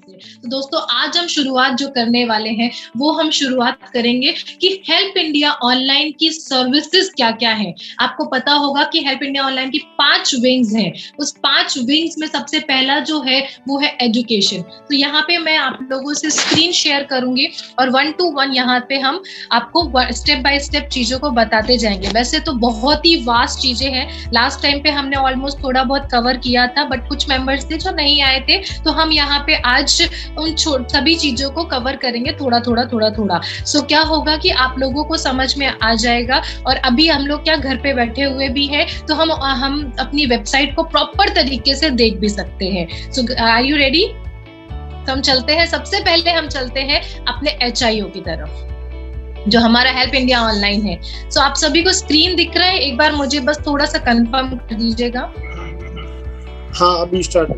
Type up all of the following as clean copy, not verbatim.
से। तो दोस्तों आज हम शुरुआत जो करने वाले हैं वो हम शुरुआत करेंगे कि हेल्प इंडिया ऑनलाइन की सर्विसेज क्या क्या है। आपको पता होगा कि हेल्प इंडिया ऑनलाइन की 5 विंग्स हैं। उस 5 विंग्स में सबसे पहला जो है वो है एजुकेशन। तो यहाँ पे मैं आप लोगों से स्क्रीन शेयर करूंगी और 1 to 1 यहाँ पे हम आपको स्टेप बाय स्टेप चीजों को बताते जाएंगे। वैसे तो बहुत ही वास्ट चीजें हैं, लास्ट टाइम पे हमने ऑलमोस्ट थोड़ा बहुत कवर किया था, बट कुछ मेंबर्स थे जो नहीं आए थे, तो हम यहाँ पे आज उन सभी चीजों को कवर करेंगे थोड़ा थोड़ा। सो क्या होगा कि आप लोगों को समझ में आ जाएगा। और अभी हम लोग क्या घर पे बैठे हुए भी हैं, तो हम अपनी वेबसाइट को प्रॉपर तरीके से देख भी सकते हैं। सो आर यू रेडी? तो हम चलते हैं, सबसे पहले हम चलते हैं अपने HIO की तरफ जो हमारा हेल्प इंडिया ऑनलाइन है। सो आप सभी को स्क्रीन दिख रहा है? एक बार मुझे बस थोड़ा सा कंफर्म कर दीजिएगा। हाँ, अभी स्टार्ट।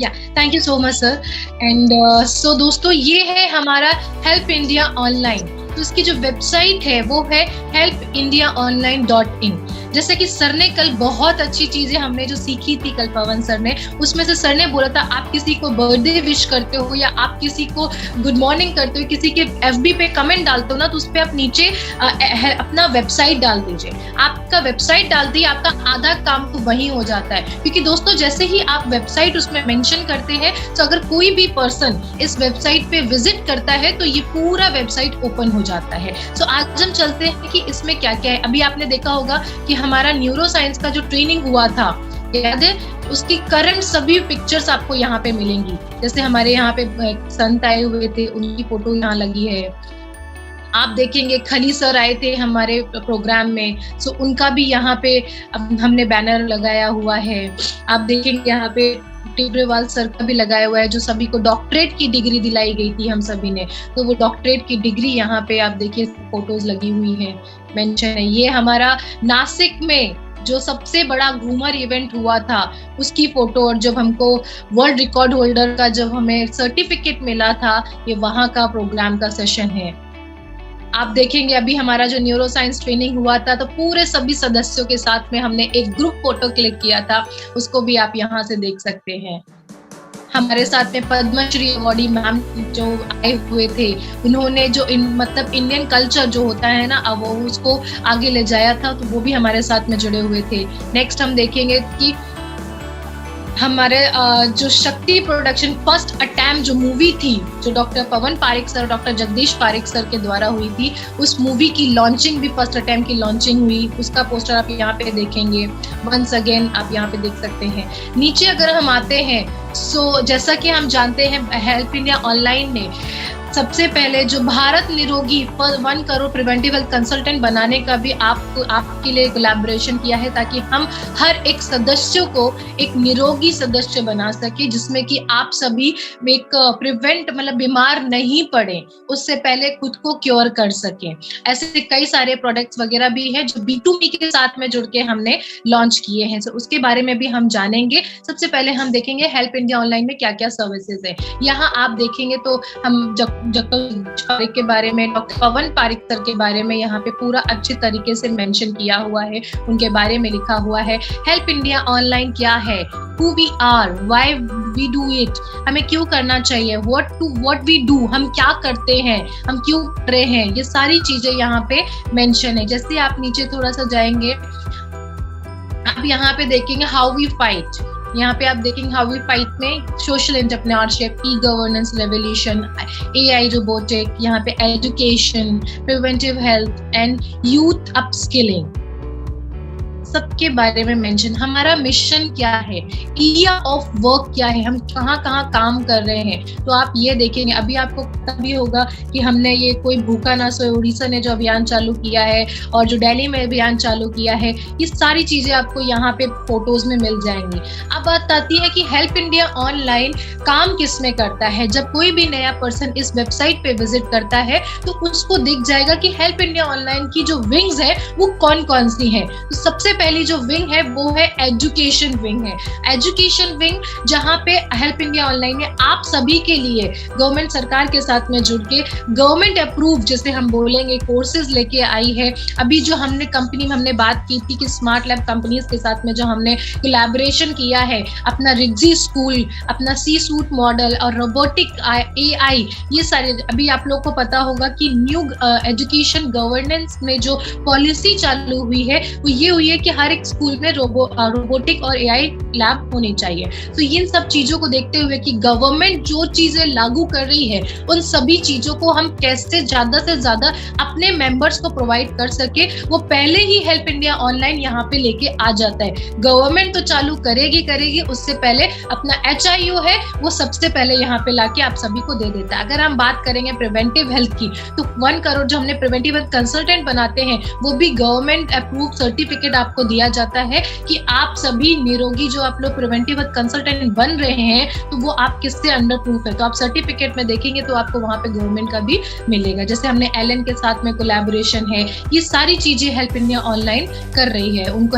या thank you so much sir. And so दोस्तों ये है हमारा हेल्प इंडिया ऑनलाइन। तो इसकी जो वेबसाइट है वो है helpindiaonline.in। जैसे कि सर ने कल बहुत अच्छी चीजें हमने जो सीखी थी कल पवन सर ने, उसमें से सर ने बोला था आप किसी को बर्थडे विश करते हो या आप किसी को गुड मॉर्निंग करते हो, किसी के FB पे कमेंट डालते हो ना, तो उस पे आप नीचे अपना वेबसाइट डाल दीजिए। आपका वेबसाइट डालते ही आपका आधा काम तो वही हो जाता है, क्योंकि दोस्तों जैसे ही आप वेबसाइट उसमें मेंशन करते हैं, तो अगर कोई भी पर्सन इस वेबसाइट पे विजिट करता है तो ये पूरा वेबसाइट ओपन हो जाता है। सो आज हम चलते हैं कि इसमें क्या क्या है। अभी आपने देखा होगा कि हमारा न्यूरो साइंस का जो ट्रेनिंग हुआ था, याद है, उसकी करंट सभी पिक्चर्स आपको यहाँ पे मिलेंगी। जैसे हमारे यहाँ पे संत आए हुए थे, उनकी फोटो यहाँ लगी है। आप देखेंगे खली सर आए थे हमारे प्रोग्राम में, सो उनका भी यहाँ पे हमने बैनर लगाया हुआ है। आप देखेंगे यहाँ पे टिब्रेवाल सर का भी लगाया हुआ है, जो सभी को डॉक्टरेट की डिग्री दिलाई गई थी हम सभी ने, तो वो डॉक्टरेट की डिग्री यहाँ पे आप देखिए फोटोज लगी हुई है, मेंशन है। ये हमारा नासिक में जो सबसे बड़ा घूमर इवेंट हुआ था उसकी फोटो, और जब हमको वर्ल्ड रिकॉर्ड होल्डर का जब हमें सर्टिफिकेट मिला था, ये वहां का प्रोग्राम का सेशन है। आप देखेंगे अभी हमारा जो न्यूरो साइंस ट्रेनिंग हुआ था, तो पूरे सभी सदस्यों के साथ में हमने एक ग्रुप फोटो क्लिक किया था, उसको भी आप यहाँ से देख सकते हैं। हमारे साथ में पद्मश्री अवार्डी मैम जो आए हुए थे, उन्होंने जो मतलब इंडियन कल्चर जो होता है ना, अब वो उसको आगे ले जाया था, तो वो भी हमारे साथ में जुड़े हुए थे। नेक्स्ट हम देखेंगे कि हमारे जो शक्ति प्रोडक्शन फर्स्ट अटैम्प्ट जो मूवी थी, जो doctor Pawan Pareek sir, doctor Jagdish Pareek sir के द्वारा हुई थी, उस मूवी की लॉन्चिंग भी फर्स्ट अटैम्प्ट की लॉन्चिंग हुई, उसका पोस्टर आप यहाँ पे देखेंगे। वंस अगेन आप यहाँ पे देख सकते हैं। नीचे अगर हम आते हैं, सो जैसा कि हम जानते हैं हेल्प इंडिया ऑनलाइन ने सबसे पहले जो भारत निरोगी 1 करोड़ प्रिवेंटिव हेल्थ कंसल्टेंट बनाने का भी आपके लिए कोलैबोरेशन किया है, ताकि हम हर एक सदस्य को एक निरोगी सदस्य बना सके, जिसमें कि आप सभी एक प्रिवेंट मतलब बीमार नहीं पड़े, उससे पहले खुद को क्योर कर सके। ऐसे कई सारे प्रोडक्ट्स वगैरह भी है जो B2B के साथ में जुड़ के हमने लॉन्च किए हैं, तो उसके बारे में भी हम जानेंगे। सबसे पहले हम देखेंगे हेल्प इंडिया ऑनलाइन में क्या क्या सर्विसेज है। यहाँ आप देखेंगे तो हम पारिक के बारे में, डॉक्टर पवन पारिक सर के बारे में यहाँ पे पूरा अच्छे तरीके से मेंशन किया हुआ है, उनके बारे में लिखा हुआ है। हेल्प इंडिया ऑनलाइन क्या है, who we are, why we do it, हमें क्यों करना चाहिए, what we do, हम क्या करते हैं, हम क्यों कर रहे हैं, ये सारी चीजें यहाँ पे मेंशन है। जैसे आप नीचे थोड़ा सा जाएंगे, आप यहाँ पे देखेंगे हाउ वी फाइट। यहाँ पे आप देखेंगे हाउ वी फाइट में social entrepreneurship, e-governance revolution, AI robotic, यहाँ पे education, preventive health and youth upskilling, सबके बारे में मेंशन। हमारा मिशन क्या है, एरिया ऑफ वर्क क्या है, हम कहाँ कहाँ काम कर रहे हैं, तो आप ये देखेंगे। अभी आपको पता भी होगा कि हमने ये कोई भूखा ना सोए उड़ीसा ने जो अभियान चालू किया है, और जो दिल्ली में अभियान चालू किया है, ये सारी चीजें आपको यहाँ पे फोटोज में मिल जाएंगी। अब बात आती है कि हेल्प इंडिया ऑनलाइन काम किस में करता है। जब कोई भी नया पर्सन इस वेबसाइट पे विजिट करता है, तो उसको दिख जाएगा कि हेल्प इंडिया ऑनलाइन की जो विंग्स है वो कौन कौन सी है। तो सबसे पहली जो विंग है वो है एजुकेशन विंग है। एजुकेशन विंग जहाँ पे हेल्प इंडिया ऑनलाइन में आप सभी के लिए गवर्नमेंट सरकार के साथ में जुड़ के गवर्नमेंट अप्रूव जैसे हम बोलेंगे कोर्सेज लेके आई है। अभी जो हमने कंपनी में हमने बात की थी कि स्मार्ट लैब कंपनीज के साथ में जो हमने कोलैबोरेशन किया है, अपना रिग्जी स्कूल, अपना सी सूट मॉडल और रोबोटिक AI, ये सारे अभी आप लोग को पता होगा कि न्यू एजुकेशन गवर्नेंस में जो पॉलिसी चालू हुई है वो ये हुई है कि हर एक स्कूल में रोबोटिक और AI लैब होनी चाहिए। तो इन सब चीजों को देखते हुए कि गवर्नमेंट जो चीजें लागू कर रही है उन सभी चीजों को हम कैसे ज्यादा से ज्यादा अपने मेंबर्स को प्रोवाइड कर सके, वो पहले ही हेल्प इंडिया ऑनलाइन यहाँ पे लेके आ जाता है। गवर्नमेंट तो चालू करेगी, उससे पहले अपना HIO है वो सबसे पहले यहाँ पे लाके आप सभी को दे देता है। अगर हम बात करेंगे प्रिवेंटिव हेल्थ की तो 1 करोड़ जो हमने प्रिवेंटिव हेल्थ कंसल्टेंट बनाते हैं वो भी गवर्नमेंट अप्रूव सर्टिफिकेट आपको दिया जाता है कि आप सभी निरोगी जो आप लोग प्रिवेंटिव हेल्थ कंसल्टेंट बन रहे हैं तो वो आप किससे अंडर प्रूफ है। तो आप सर्टिफिकेट में देखेंगे तो आपको वहाँ पे गवर्नमेंट का भी मिलेगा। जैसे हमने LN के साथ में कोलैबोरेशन है, ये सारी चीजें हेल्प इंडिया ऑनलाइन कर रही है। उनको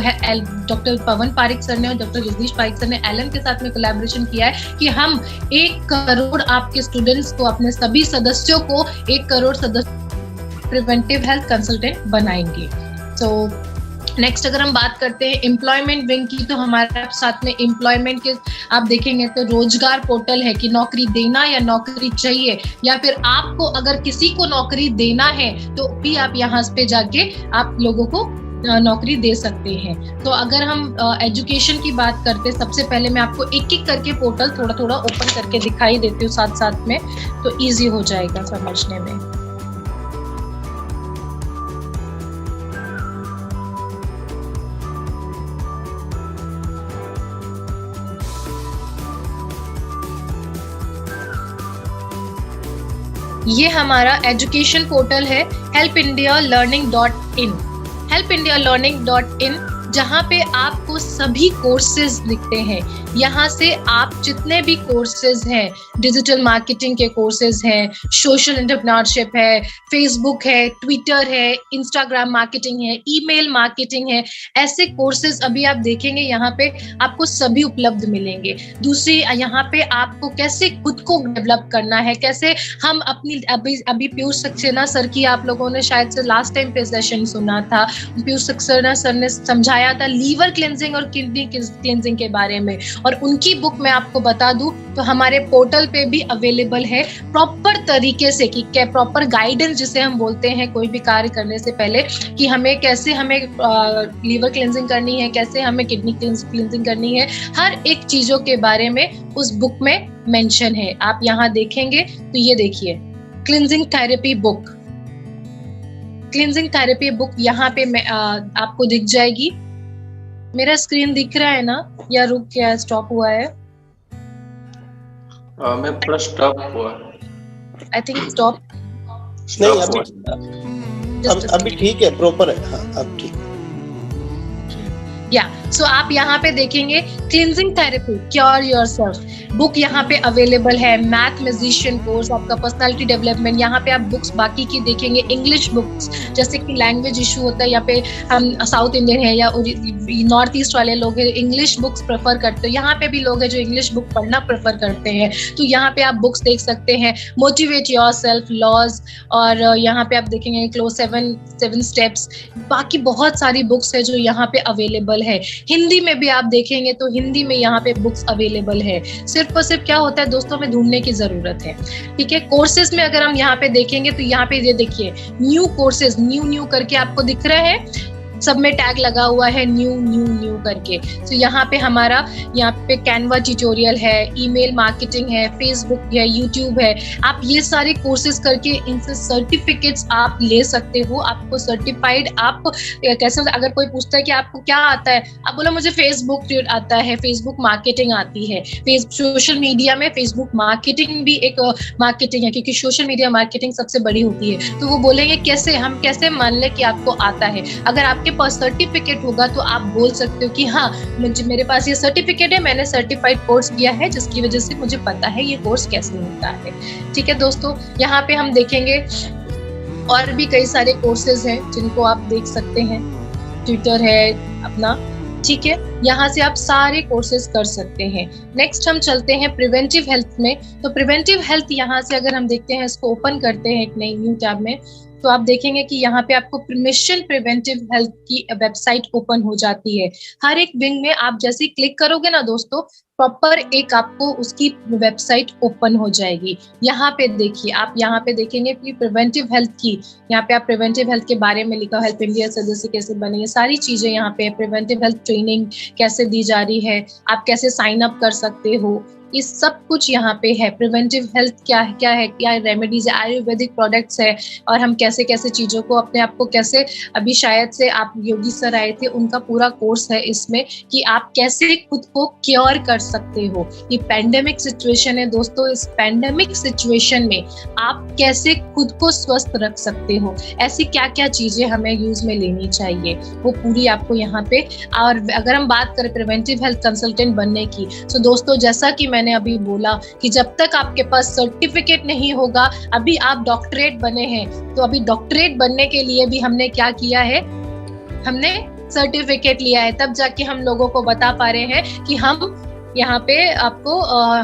डॉक्टर पवन पारिक सर ने और डॉक्टर जगदीश पारिक सर ने LN के साथ में कोलैबोरेशन किया है कि हम 1 करोड़ आपके स्टूडेंट्स को, अपने सभी सदस्यों को 1 करोड़ सदस्य प्रिवेंटिव हेल्थ कंसल्टेंट बनाएंगे। तो नेक्स्ट अगर हम बात करते हैं एम्प्लॉयमेंट विंग की तो हमारे साथ में एम्प्लॉयमेंट के आप देखेंगे तो रोजगार पोर्टल है कि नौकरी देना या नौकरी चाहिए, या फिर आपको अगर किसी को नौकरी देना है तो भी आप यहाँ पे जाके आप लोगों को नौकरी दे सकते हैं। तो अगर हम एजुकेशन की बात करते हैं, सबसे पहले मैं आपको एक करके पोर्टल थोड़ा थोड़ा ओपन करके दिखाई देती हूँ साथ साथ में, तो ईजी हो जाएगा समझने में। ये हमारा एजुकेशन पोर्टल है helpindialearning.in। helpindialearning.in जहाँ पे आपको सभी कोर्सेज दिखते हैं। यहाँ से आप जितने भी कोर्सेज हैं, डिजिटल मार्केटिंग के कोर्सेज हैं, सोशल एंटरप्रेन्योरशिप है, फेसबुक है, ट्विटर है, इंस्टाग्राम मार्केटिंग है, ईमेल मार्केटिंग है, ऐसे कोर्सेज अभी आप देखेंगे यहाँ पे आपको सभी उपलब्ध मिलेंगे। दूसरी यहाँ पे आपको कैसे खुद को डेवलप करना है, कैसे हम अपनी अभी पीयूष सक्सेना सर की आप लोगों ने शायद से लास्ट टाइम पे सेशन सुना था, पीयूष सक्सेना सर ने समझाया था लीवर क्लेंजिंग और किडनी क्लेंजिंग के बारे में, और उनकी बुक मैं आपको बता दूं तो हमारे पोर्टल पे भी अवेलेबल है प्रॉपर तरीके से कि क्या प्रॉपर गाइडेंस जिसे हम बोलते हैं कोई भी कार्य करने से पहले कि हमें कैसे हमें लीवर क्लेंजिंग करनी है, कैसे हमें किडनी क्लेंजिंग करनी है, हर एक चीजों के बारे में उस बुक में मेंशन है। आप यहाँ देखेंगे तो ये देखिए cleansing therapy book, cleansing therapy book यहाँ पे आपको दिख जाएगी। मेरा स्क्रीन दिख रहा है ना या रुक गया, स्टॉप हुआ है? मैं थोड़ा स्टॉप हुआ, आई थिंक स्टॉप नहीं, अभी ठीक है, प्रॉपर है। हाँ, अब ठीक। सो आप यहाँ पे देखेंगे cleansing therapy cure yourself book यहाँ पे अवेलेबल है। मैथ म्यूजिशियन कोर्स, आपका पर्सनालिटी डेवलपमेंट, यहाँ पे आप बुक्स बाकी की देखेंगे। इंग्लिश बुक्स जैसे कि लैंग्वेज इशू होता है, यहाँ पे हम साउथ इंडियन है या नॉर्थ ईस्ट वाले लोग हैं इंग्लिश बुक्स प्रेफर करते हैं, यहाँ पे भी लोग हैं जो इंग्लिश बुक पढ़ना प्रेफर करते हैं, तो यहाँ पे आप बुक्स देख सकते हैं। मोटिवेट योरसेल्फ, लॉज, और यहाँ पे आप देखेंगे क्लोज 7 स्टेप्स, बाकी बहुत सारी बुक्स है जो यहाँ पे अवेलेबल है। हिंदी में भी आप देखेंगे तो हिंदी में यहाँ पे बुक्स अवेलेबल है। सिर्फ और सिर्फ क्या होता है दोस्तों, में ढूंढने की जरूरत है। ठीक है, कोर्सेज में अगर हम यहाँ पे देखेंगे तो यहाँ पे ये देखिए न्यू कोर्सेज, न्यू करके आपको दिख रहा है, सब में टैग लगा हुआ है न्यू करके। तो यहाँ पे हमारा यहाँ पे कैनवा ट्यूटोरियल है, ईमेल मार्केटिंग है, फेसबुक है, यूट्यूब है। आप ये सारे कोर्सेज करके इनसे सर्टिफिकेट्स आप ले सकते हो। आपको सर्टिफाइड, आप कैसे, अगर कोई पूछता है कि आपको क्या आता है, आप बोलो मुझे फेसबुक आता है, फेसबुक मार्केटिंग आती है। सोशल मीडिया में फेसबुक मार्केटिंग भी एक मार्केटिंग है, क्योंकि सोशल मीडिया मार्केटिंग सबसे बड़ी होती है। तो वो बोलेंगे कैसे, हम कैसे मान ले कि आपको आता है। अगर आपके पास सर्टिफिकेट होगा तो आप बोल सकते हो कि हाँ मेरे पास ये सर्टिफिकेट है, मैंने सर्टिफाइड कोर्स किया है, जिसकी वजह से मुझे पता है ये कोर्स कैसे होता है। ठीक है दोस्तों, यहाँ पे हम देखेंगे और भी कई सारे कोर्सेज हैं जिनको आप देख सकते हैं। ट्विटर है अपना, ठीक है, यहाँ से आप सारे कोर्सेज कर सकते हैं। नेक्स्ट हम चलते हैं प्रिवेंटिव हेल्थ में। तो प्रिवेंटिव हेल्थ यहाँ से अगर हम देखते हैं, इसको ओपन करते हैं एक नई न्यू टैब में, तो आप देखेंगे कि यहाँ पे आपको मिशन प्रिवेंटिव हेल्थ की वेबसाइट ओपन हो जाती है। हर एक विंग में आप जैसे क्लिक करोगे ना दोस्तों, प्रॉपर एक आपको उसकी वेबसाइट ओपन हो जाएगी। यहाँ पे देखिए, आप यहाँ पे देखेंगे कि प्रिवेंटिव हेल्थ की, यहाँ पे आप प्रिवेंटिव हेल्थ के बारे में लिखा, हेल्प इंडिया सदस्य कैसे बने, ये सारी चीजें यहाँ पे, प्रिवेंटिव हेल्थ ट्रेनिंग कैसे दी जा रही है, आप कैसे साइन अप कर सकते हो, ये सब कुछ यहाँ पे है। प्रिवेंटिव हेल्थ क्या है, क्या रेमेडीज है, आयुर्वेदिक प्रोडक्ट्स है, और हम कैसे कैसे चीजों को अपने आप को कैसे, अभी शायद से आप योगी सर आए थे, उनका पूरा कोर्स है इसमें कि आप कैसे खुद को क्योर कर सकते हो। ये पैंडेमिक सिचुएशन है दोस्तों, इस पैंडेमिक सिचुएशन में आप कैसे खुद को स्वस्थ रख सकते हो, ऐसी क्या क्या चीजें हमें यूज में लेनी चाहिए, वो पूरी आपको यहाँ पे। और अगर हम बात करें प्रिवेंटिव हेल्थ कंसल्टेंट बनने की, तो दोस्तों जैसा कि मैंने अभी बोला कि जब तक आपके पास सर्टिफिकेट नहीं होगा, अभी आप डॉक्टरेट बने हैं, तो अभी डॉक्टरेट बनने के लिए भी हमने क्या किया है, हमने सर्टिफिकेट लिया है, तब जाके हम लोगों को बता पा रहे हैं कि हम यहाँ पे आपको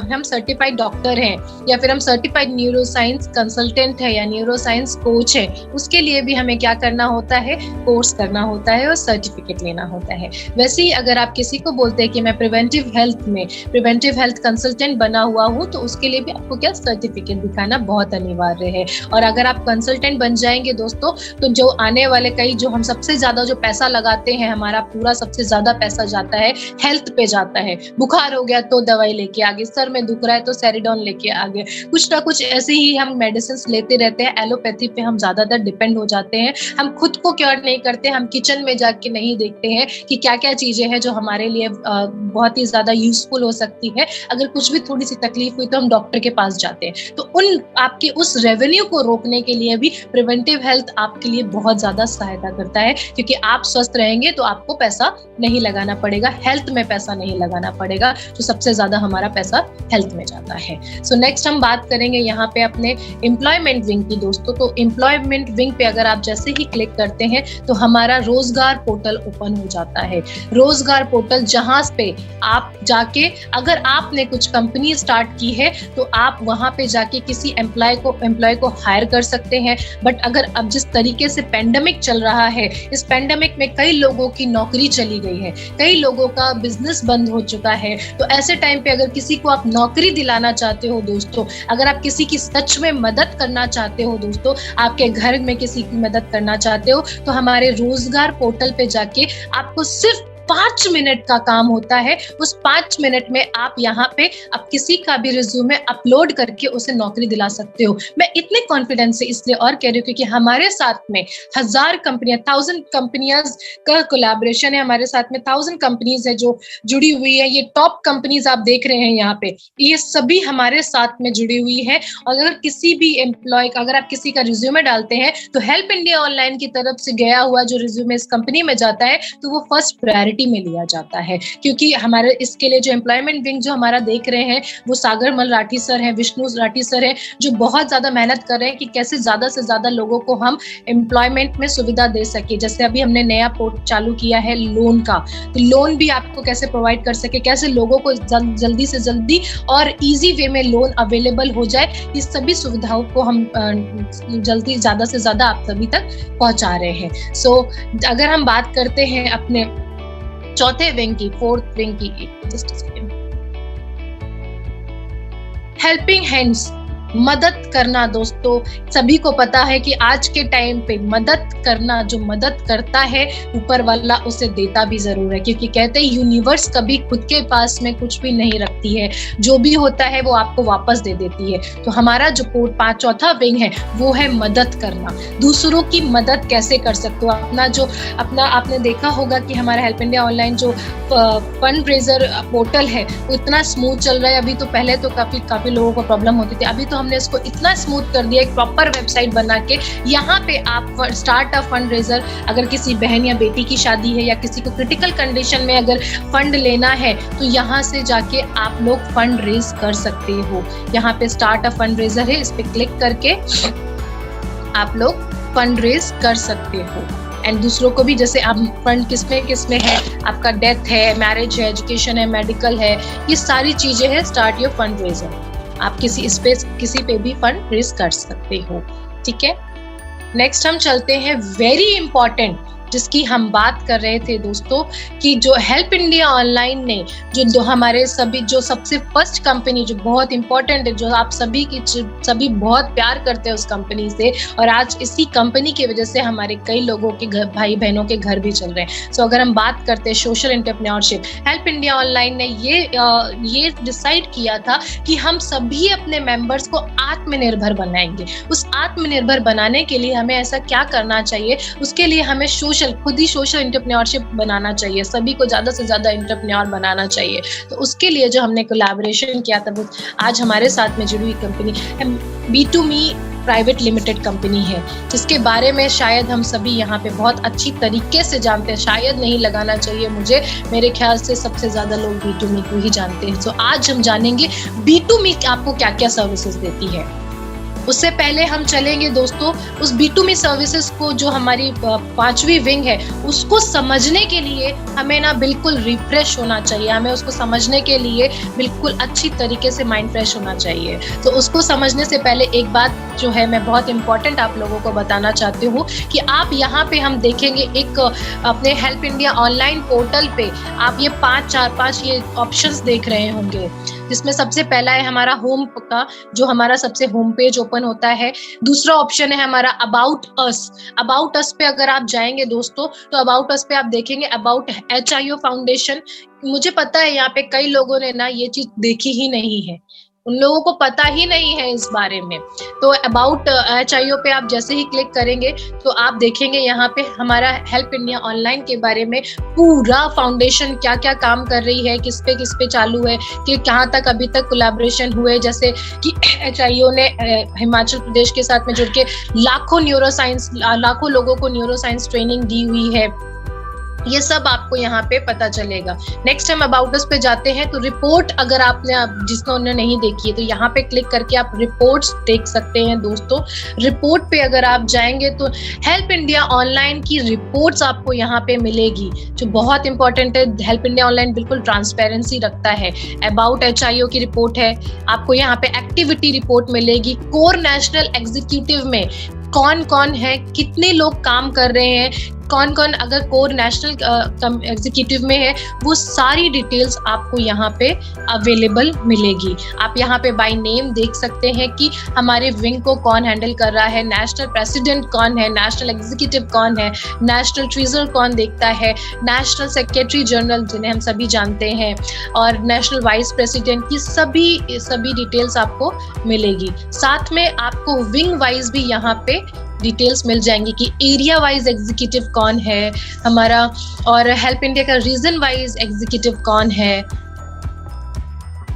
हम सर्टिफाइड डॉक्टर हैं, या फिर हम सर्टिफाइड न्यूरो साइंस कंसल्टेंट है या न्यूरो साइंस कोच है। उसके लिए भी हमें क्या करना होता है, कोर्स करना होता है और सर्टिफिकेट लेना होता है। वैसे ही अगर आप किसी को बोलते हैं कि मैं प्रिवेंटिव हेल्थ में प्रिवेंटिव हेल्थ कंसल्टेंट बना हुआ हूँ, तो उसके लिए भी आपको क्या सर्टिफिकेट दिखाना बहुत अनिवार्य है। और अगर आप कंसल्टेंट बन जाएंगे दोस्तों, तो जो आने वाले कई, जो हम सबसे ज्यादा जो पैसा लगाते हैं, हमारा पूरा सबसे ज्यादा पैसा जाता है हेल्थ पे जाता है। बुखार हो गया तो दवाई लेके आ गए, सर में दुख रहा है तो सेरिडॉन लेके आ गए, कुछ ना कुछ ऐसे ही हम मेडिसिन लेते रहते हैं। एलोपैथी पे हम ज्यादातर डिपेंड हो जाते हैं, हम खुद को क्योर नहीं करते, हम किचन में जाके नहीं देखते हैं कि क्या क्या चीजें हैं जो हमारे लिए बहुत ही ज्यादा यूजफुल हो सकती है। अगर कुछ भी थोड़ी सी तकलीफ हुई तो हम डॉक्टर के पास जाते हैं। तो उन आपके उस रेवेन्यू को रोकने के लिए भी प्रिवेंटिव हेल्थ आपके लिए बहुत ज्यादा सहायता करता है, क्योंकि आप स्वस्थ रहेंगे तो आपको पैसा नहीं लगाना पड़ेगा, हेल्थ में पैसा नहीं लगाना पड़ेगा, तो सबसे ज्यादा हमारा पैसा हेल्थ में जाता है। सो नेक्स्ट हम बात करेंगे यहाँ पे अपने एम्प्लॉयमेंट विंग की दोस्तों। तो एम्प्लॉयमेंट विंग पे अगर आप जैसे ही क्लिक करते हैं तो हमारा रोजगार पोर्टल ओपन हो जाता है। रोजगार पोर्टल जहां पे आप जाके, अगर आपने कुछ कंपनी स्टार्ट की है तो आप वहां पे जाके किसी एम्प्लॉय को हायर कर सकते हैं। बट अगर अब जिस तरीके से पेंडेमिक चल रहा है, इस पेंडेमिक में कई लोगों की नौकरी चली गई है, कई लोगों का बिजनेस बंद हो चुका है, तो ऐसे टाइम पे अगर किसी को आप नौकरी दिलाना चाहते हो दोस्तों, अगर आप किसी की सच में मदद करना चाहते हो दोस्तों, आपके घर में किसी की मदद करना चाहते हो, तो हमारे रोजगार पोर्टल पे जाके आपको सिर्फ 5 मिनट का काम होता है। उस 5 मिनट में आप यहाँ पे आप किसी का भी रिज्यूमे अपलोड करके उसे नौकरी दिला सकते हो। मैं इतने कॉन्फिडेंस से इसलिए और कह रही हूँ क्योंकि हमारे साथ में 1000 कंपनियां, 1000 कंपनियां का कोलैबोरेशन है, हमारे साथ में 1000 कंपनीज है जो जुड़ी हुई है। ये टॉप कंपनीज आप देख रहे हैं यहाँ पे, ये सभी हमारे साथ में जुड़ी हुई है। और अगर किसी भी एम्प्लॉय का, अगर आप किसी का रिज्यूमे डालते हैं तो हेल्प इंडिया ऑनलाइन की तरफ से गया हुआ जो रिज्यूमे इस कंपनी में जाता है तो वो फर्स्ट प्रायोरिटी में लिया जाता है। क्योंकि हमारे इसके लिए जो एम्प्लॉयमेंट विंग जो हमारा देख रहे हैं वो सागर मल राठी सर हैं, विष्णु राठी सर हैं, जो बहुत ज्यादा मेहनत कर रहे हैं कि कैसे ज्यादा से ज्यादा लोगों को हम एम्प्लॉयमेंट में सुविधा दे सके। जैसे अभी हमने नया पोर्ट चालू किया है लोन का, तो लोन भी आपको कैसे प्रोवाइड कर सके, कैसे लोगों को जल्दी से जल्दी और इजी वे में लोन अवेलेबल हो जाए, इस सभी सुविधाओं को हम जल्दी ज्यादा से ज्यादा आप सभी तक पहुंचा रहे हैं। सो अगर हम बात करते हैं अपने चौथे विंग की, फोर्थ विंग की, जस्ट हेल्पिंग हैंड्स, मदद करना दोस्तों, सभी को पता है कि आज के टाइम पे मदद करना, जो मदद करता है ऊपर वाला उसे देता भी जरूर है, क्योंकि कहते हैं यूनिवर्स कभी खुद के पास में कुछ भी नहीं रखती है, जो भी होता है वो आपको वापस दे देती है। तो हमारा जो चौथा विंग है वो है मदद करना। दूसरों की मदद कैसे कर सकते हो, अपना आपने देखा होगा कि हमारा हेल्प इंडिया ऑनलाइन जो फंड रेजर पोर्टल है वो इतना स्मूथ चल रहा है। अभी तो पहले तो काफी लोगों को प्रॉब्लम होती थी, अभी तो हमने इसको इतना स्मूथ कर दिया, एक प्रॉपर वेबसाइट बना के यहाँ पे आप स्टार्ट अ फंड रेजर, अगर किसी बहन या बेटी की शादी है या किसी को क्रिटिकल कंडीशन में अगर फंड लेना है तो यहाँ से जाके आप लोग फंड रेज कर सकते हो। यहाँ पे स्टार्ट अ फंड रेजर है, इस पे क्लिक करके आप लोग फंड रेज कर सकते हो। एंड दूसरों को भी, जैसे आप फंड किसमें है, आपका डेथ है, मैरिज है, एजुकेशन है, मेडिकल है, ये सारी चीजें हैं स्टार्ट योर फंड रेजर। आप किसी पे भी फंड रेज कर सकते हो, ठीक है। नेक्स्ट हम चलते हैं वेरी इंपॉर्टेंट, जिसकी हम बात कर रहे थे दोस्तों, कि जो हेल्प इंडिया ऑनलाइन ने जो हमारे सभी, जो सबसे फर्स्ट कंपनी जो बहुत इंपॉर्टेंट है, जो आप सभी बहुत प्यार करते हैं उस कंपनी से, और आज इसी कंपनी की वजह से हमारे कई लोगों के घर, भाई बहनों के घर भी चल रहे हैं। सो अगर हम बात करते हैं social entrepreneurship, help India online ने ये डिसाइड किया था कि हम सभी अपने मेंबर्स को आत्मनिर्भर बनाएंगे। उस आत्मनिर्भर बनाने के लिए हमें ऐसा क्या करना चाहिए, उसके लिए हमें खुद ही सोशल एंटरप्रेन्योरशिप बनाना चाहिए, सभी को ज्यादा से ज्यादा एंटरप्रेन्योर बनाना चाहिए। तो उसके लिए जो हमने कोलैबोरेशन किया था, वो आज हमारे साथ में जुड़ी हुई company B2Me private limited company है, जिसके बारे में शायद हम सभी यहाँ पे बहुत अच्छी तरीके से जानते हैं। शायद नहीं लगाना चाहिए मुझे, मेरे ख्याल से सबसे ज्यादा लोग B2Me को ही जानते हैं। तो आज हम जानेंगे B2Me आपको क्या क्या सर्विसेज देती है। उससे पहले हम चलेंगे दोस्तों उस B2Me सर्विसेज को, जो हमारी 5वीं विंग है, उसको समझने के लिए हमें ना बिल्कुल रिफ्रेश होना चाहिए। हमें उसको समझने के लिए बिल्कुल अच्छी तरीके से माइंड फ्रेश होना चाहिए। तो उसको समझने से पहले एक बात जो है मैं बहुत इंपॉर्टेंट आप लोगों को बताना चाहती हूँ कि आप यहाँ पे हम देखेंगे एक अपने हेल्प इंडिया ऑनलाइन पोर्टल पे आप ये 5 ये ऑप्शंस देख रहे होंगे, जिसमें सबसे पहला है हमारा होम का, जो हमारा सबसे होम पेज ओपन होता है। दूसरा ऑप्शन है हमारा अबाउट अस। अबाउट अस पे अगर आप जाएंगे दोस्तों, तो अबाउट अस पे आप देखेंगे अबाउट HIO फाउंडेशन। मुझे पता है यहाँ पे कई लोगों ने ना ये चीज देखी ही नहीं है, उन लोगों को पता ही नहीं है इस बारे में। तो अबाउट HIO पे आप जैसे ही क्लिक करेंगे तो आप देखेंगे यहाँ पे हमारा हेल्प इंडिया ऑनलाइन के बारे में पूरा फाउंडेशन क्या क्या काम कर रही है, किस पे चालू है, कि कहाँ तक अभी तक कोलैबोरेशन हुए। जैसे कि HIO ने हिमाचल प्रदेश के साथ में जुड़ के लाखों लोगों को न्यूरोसाइंस ट्रेनिंग दी हुई है। ये सब आपको यहाँ पे पता चलेगा। नेक्स्ट हम अबाउट अस पे जाते हैं, तो रिपोर्ट अगर आपने जिसने नहीं देखी है तो यहाँ पे क्लिक करके आप रिपोर्ट्स देख सकते हैं दोस्तों। रिपोर्ट पे अगर आप जाएंगे तो हेल्प इंडिया ऑनलाइन की रिपोर्ट्स आपको यहाँ पे मिलेगी, जो बहुत इंपॉर्टेंट है। हेल्प इंडिया ऑनलाइन बिल्कुल ट्रांसपेरेंसी रखता है। अबाउट HIO की रिपोर्ट है, आपको यहाँ पे एक्टिविटी रिपोर्ट मिलेगी। कोर नेशनल एग्जीक्यूटिव में कौन कौन है, कितने लोग काम कर रहे हैं, कौन कौन अगर कोर नेशनल एग्जीक्यूटिव में है, वो सारी डिटेल्स आपको यहाँ पे अवेलेबल मिलेगी। आप यहाँ पे बाय नेम देख सकते हैं कि हमारे विंग को कौन हैंडल कर रहा है, नेशनल प्रेसिडेंट कौन है, नेशनल एग्जीक्यूटिव कौन है, नेशनल ट्रेजरर कौन देखता है, नेशनल सेक्रेटरी जनरल जिन्हें हम सभी जानते हैं, और नेशनल वाइस प्रेसिडेंट की सभी डिटेल्स आपको मिलेगी। साथ में आपको विंग वाइज भी यहाँ पे डिटेल्स मिल जाएंगी कि एरिया वाइज एग्जीक्यूटिव कौन है हमारा, और हेल्प इंडिया का रीजन वाइज एग्जीक्यूटिव कौन है।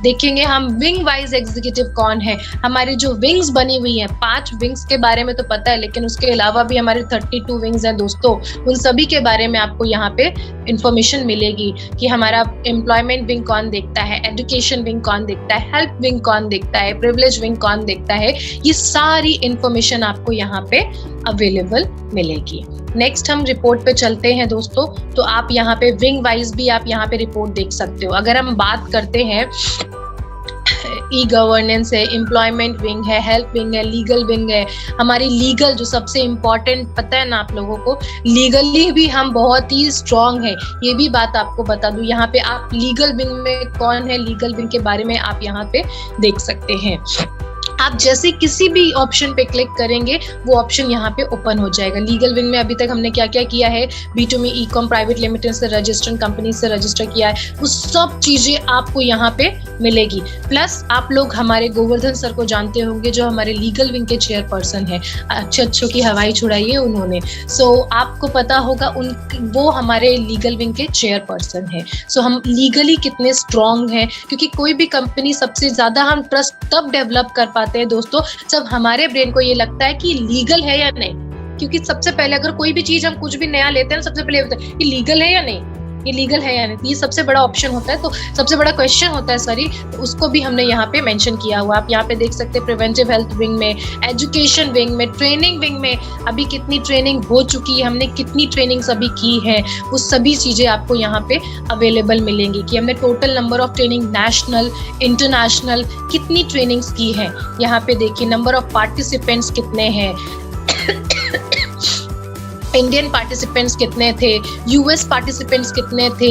देखेंगे हम विंग वाइज एग्जीक्यूटिव कौन है। हमारी जो विंग्स बनी हुई हैं, 5 विंग्स के बारे में तो पता है, लेकिन उसके अलावा भी हमारे 32 विंग्स हैं दोस्तों। उन सभी के बारे में आपको यहाँ पे इंफॉर्मेशन मिलेगी कि हमारा एम्प्लॉयमेंट विंग कौन देखता है, एजुकेशन विंग कौन देखता है, हेल्प विंग कौन देखता है, प्रिविलेज विंग कौन देखता है। ये सारी इंफॉर्मेशन आपको यहाँ पे अवेलेबल मिलेगी। नेक्स्ट हम रिपोर्ट पे चलते हैं दोस्तों, तो आप यहाँ पे विंग वाइज भी आप यहाँ पे रिपोर्ट देख सकते हो। अगर हम बात करते हैं ई गवर्नेंस है, एम्प्लॉयमेंट विंग है, हेल्प विंग है, लीगल विंग है। हमारी लीगल जो सबसे इम्पोर्टेंट, पता है ना आप लोगों को, लीगली भी हम बहुत ही स्ट्रांग है, ये भी बात आपको बता दूं। यहाँ पे आप लीगल विंग में कौन है, लीगल विंग के बारे में आप यहाँ पे देख सकते हैं। आप जैसे किसी भी ऑप्शन पे क्लिक करेंगे वो ऑप्शन यहाँ पे ओपन हो जाएगा। लीगल विंग में अभी तक हमने क्या क्या किया है, B2Me ई-कॉम प्राइवेट लिमिटेड से रजिस्टर्ड कंपनी से रजिस्टर किया है, वो सब चीजें आपको यहाँ पे मिलेगी। प्लस आप लोग हमारे गोवर्धन सर को जानते होंगे, जो हमारे लीगल विंग के चेयरपर्सन है, अच्छों की हवाई छुड़ाई है उन्होंने। आपको पता होगा वो हमारे लीगल विंग के चेयरपर्सन है। हम लीगली कितने स्ट्रॉन्ग हैं, क्योंकि कोई भी कंपनी सबसे ज्यादा हम ट्रस्ट तब डेवलप कर पाते हैं दोस्तों जब हमारे ब्रेन को ये लगता है कि लीगल है या नहीं। क्योंकि सबसे पहले अगर कोई भी चीज हम कुछ भी नया लेते हैं, सबसे पहले होता है कि लीगल है या नहीं, ये लीगल है या नहीं, ये सबसे बड़ा ऑप्शन होता है, तो सबसे बड़ा क्वेश्चन होता है, सॉरी, तो उसको भी हमने यहाँ पे मेंशन किया हुआ। आप यहाँ पे देख सकते हैं प्रिवेंटिव हेल्थ विंग में, एजुकेशन विंग में, ट्रेनिंग विंग में अभी कितनी ट्रेनिंग हो चुकी है, हमने कितनी ट्रेनिंग्स अभी की है, वो सभी चीजें आपको यहाँ पे अवेलेबल मिलेंगी कि हमने total number of training national international कितनी ट्रेनिंग्स की है। यहाँ पे देखिए नंबर ऑफ पार्टिसिपेंट्स कितने हैं, इंडियन पार्टिसिपेंट्स कितने थे, यूएस पार्टिसिपेंट्स कितने थे,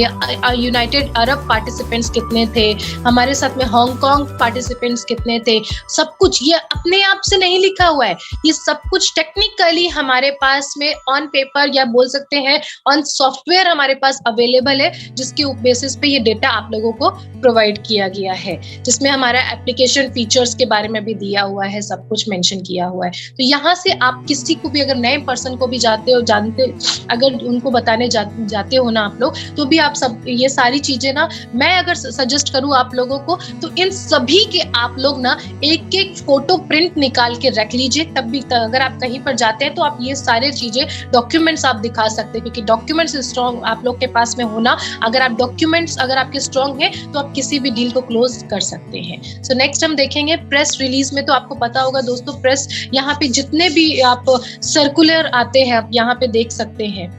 यूनाइटेड अरब पार्टिसिपेंट्स कितने थे, हमारे साथ में हांगकांग पार्टिसिपेंट्स कितने थे, सब कुछ ये अपने आप से नहीं लिखा हुआ है, ये सब कुछ टेक्निकली हमारे पास में ऑन पेपर या बोल सकते हैं ऑन सॉफ्टवेयर हमारे पास अवेलेबल है, जिसके बेसिस पे ये डेटा आप लोगों को प्रोवाइड किया गया है, जिसमें हमारा एप्लीकेशन फीचर्स के बारे में भी दिया हुआ है, सब कुछ मेंशन किया हुआ है। तो यहाँ से आप किसी को भी अगर नए पर्सन को भी जानते अगर उनको बताने जाते हो ना आप लोग, तो भी आप सब ये सारी चीजें ना, मैं अगर सजेस्ट करूँ आप लोगों को, तो इन सभी के आप लोग ना एक एक फोटो प्रिंट निकाल के रख लीजिए, तब भी अगर आप कहीं पर जाते हैं तो आप ये सारे चीजें डॉक्यूमेंट्स आप दिखा सकते हैं, क्योंकि डॉक्यूमेंट्स स्ट्रॉन्ग आप लोग के पास में होना, अगर आप डॉक्यूमेंट्स अगर आपके स्ट्रॉन्ग है तो आप किसी भी डील को क्लोज कर सकते हैं। सो नेक्स्ट हम देखेंगे प्रेस रिलीज में, तो आपको पता होगा दोस्तों, प्रेस यहाँ पे जितने भी आप सर्कुलर आते हैं आप यहाँ पे देख सकते हैं,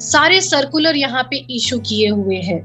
सारे सर्कुलर यहाँ पे इशू किए हुए हैं,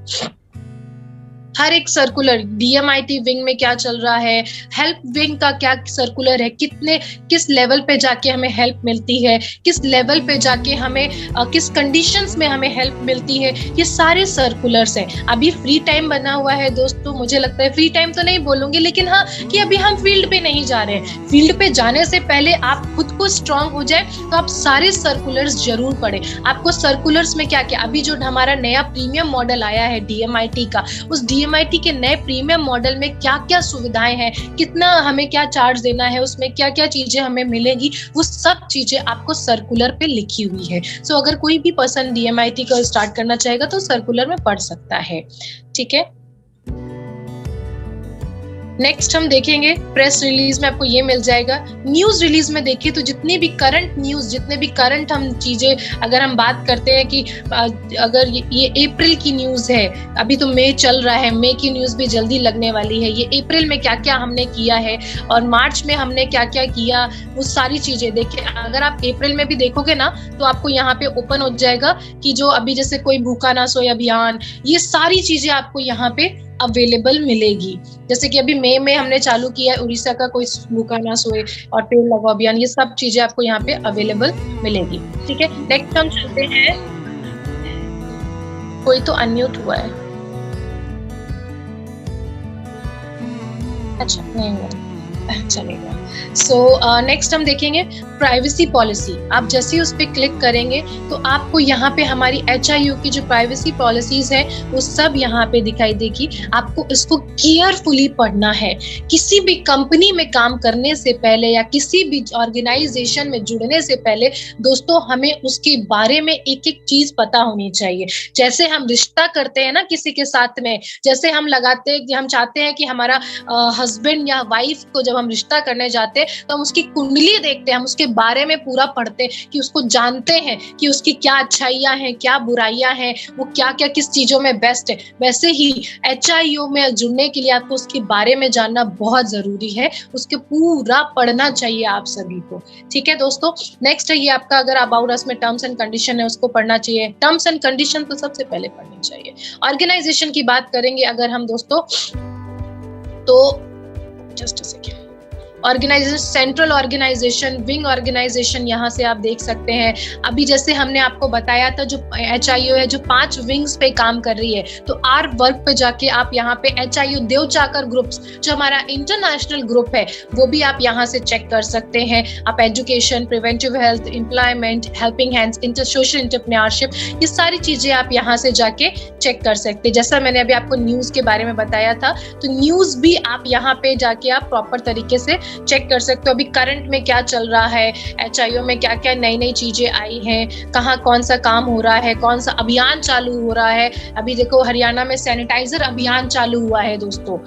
हर एक सर्कुलर, डीएमआईटी विंग में क्या चल रहा है, हेल्प विंग का क्या सर्कुलर है, किस लेवल पे जाके हमें हेल्प मिलती है, किस लेवल पे जाके हमें किस कंडीशंस में हमें हेल्प मिलती है, ये सारे सर्कुलर्स हैं। अभी फ्री टाइम बना हुआ है दोस्तों, मुझे लगता है फ्री टाइम तो नहीं बोलूंगी, लेकिन हाँ कि अभी हम फील्ड पे नहीं जा रहे हैं, फील्ड पे जाने से पहले आप खुद को स्ट्रांग हो जाए, तो आप सारे सर्कुलर्स जरूर पढ़ें। आपको सर्कुलर्स में क्या क्या, अभी जो हमारा नया प्रीमियम मॉडल आया है डीएमआईटी का, उस डीएमआईटी के नए प्रीमियम मॉडल में क्या क्या सुविधाएं हैं, कितना हमें क्या चार्ज देना है, उसमें क्या क्या चीजें हमें मिलेगी, वो सब चीजें आपको सर्कुलर पे लिखी हुई है। सो अगर कोई भी पर्सन डीएमआईटी का स्टार्ट करना चाहेगा तो सर्कुलर में पढ़ सकता है, ठीक है। नेक्स्ट हम देखेंगे प्रेस रिलीज में, आपको ये मिल जाएगा। न्यूज रिलीज में देखिए तो जितनी भी करंट न्यूज, जितने भी करंट हम चीजें अगर हम बात करते हैं कि अगर ये अप्रैल की न्यूज है, अभी तो मई चल रहा है, मई की न्यूज भी जल्दी लगने वाली है, ये अप्रैल में क्या क्या हमने किया है और मार्च में हमने क्या क्या किया, वो सारी चीजें देखिए। अगर आप अप्रैल में भी देखोगे ना तो आपको यहाँ पे ओपन हो जाएगा कि जो अभी जैसे कोई भूखा ना सोए अभियान, ये सारी चीजें आपको यहाँ पे अवेलेबल मिलेगी। जैसे कि अभी मई में हमने चालू किया है उड़ीसा का कोई भूखा ना सोए और पेड़ लगाओ अभियान, ये सब चीजें आपको यहाँ पे अवेलेबल मिलेगी, ठीक है। नेक्स्ट हम चलते हैं, कोई तो अनम्यूट हुआ है, अच्छा नहीं हुआ, चलेगा। सो नेक्स्ट हम देखेंगे प्राइवेसी पॉलिसी। आप जैसे ही उस पर क्लिक करेंगे तो आपको यहाँ पे हमारी HIU की जो प्राइवेसी पॉलिसीज है वो सब यहाँ पे दिखाई देगी। आपको इसको केयरफुली पढ़ना है। किसी भी कंपनी में काम करने से पहले या किसी भी ऑर्गेनाइजेशन में जुड़ने से पहले दोस्तों हमें उसके बारे में एक एक चीज पता होनी चाहिए। जैसे हम रिश्ता करते हैं ना किसी के साथ में, जैसे हम लगाते हैं कि हम चाहते हैं कि हमारा हस्बैंड या वाइफ को जब हम रिश्ता करने जाते हैं तो हम उसकी कुंडली देखते हैं, हम उसके बारे में पूरा पढ़ते हैं कि उसको जानते हैं कि उसकी क्या अच्छाइयां हैं, क्या बुराइयां हैं, वो क्या क्या किस चीजों में बेस्ट है। वैसे ही HIU में जुड़ने के लिए आपको उसके बारे में जानना बहुत जरूरी है, उसके पूरा पढ़ना चाहिए आप सभी को, ठीक है दोस्तों। नेक्स्ट है ये आपका, अगर अबाउट अस में टर्म्स एंड कंडीशन है उसको पढ़ना चाहिए। टर्म्स एंड कंडीशन तो सबसे पहले पढ़नी चाहिए। ऑर्गेनाइजेशन की बात करेंगे अगर हम दोस्तों तो just a second, organization, central organization, wing organization, यहाँ से आप देख सकते हैं। अभी जैसे हमने आपको बताया था जो HIU है जो 5 विंग्स पे काम कर रही है, तो आर वर्क पे जाके आप यहाँ पे HIU देवचाकर ग्रुप्स जो हमारा इंटरनेशनल ग्रुप है वो भी आप यहाँ से चेक कर सकते हैं। आप education, preventive health, employment, helping hands, social entrepreneurship, ये सारी चीजें आप यहाँ से जाके चेक कर सकते हैं। जैसा मैंने अभी आपको न्यूज के बारे में बताया था, तो न्यूज भी आप यहाँ पे जाके आप प्रॉपर तरीके से चेक कर सकते हो। अभी करंट में क्या चल रहा है, HIU में क्या क्या नई नई चीजें आई हैं, कहाँ कौन सा काम हो रहा है, कौन सा अभियान चालू हो रहा है। अभी देखो हरियाणा में सैनिटाइजर अभियान चालू हुआ है दोस्तों,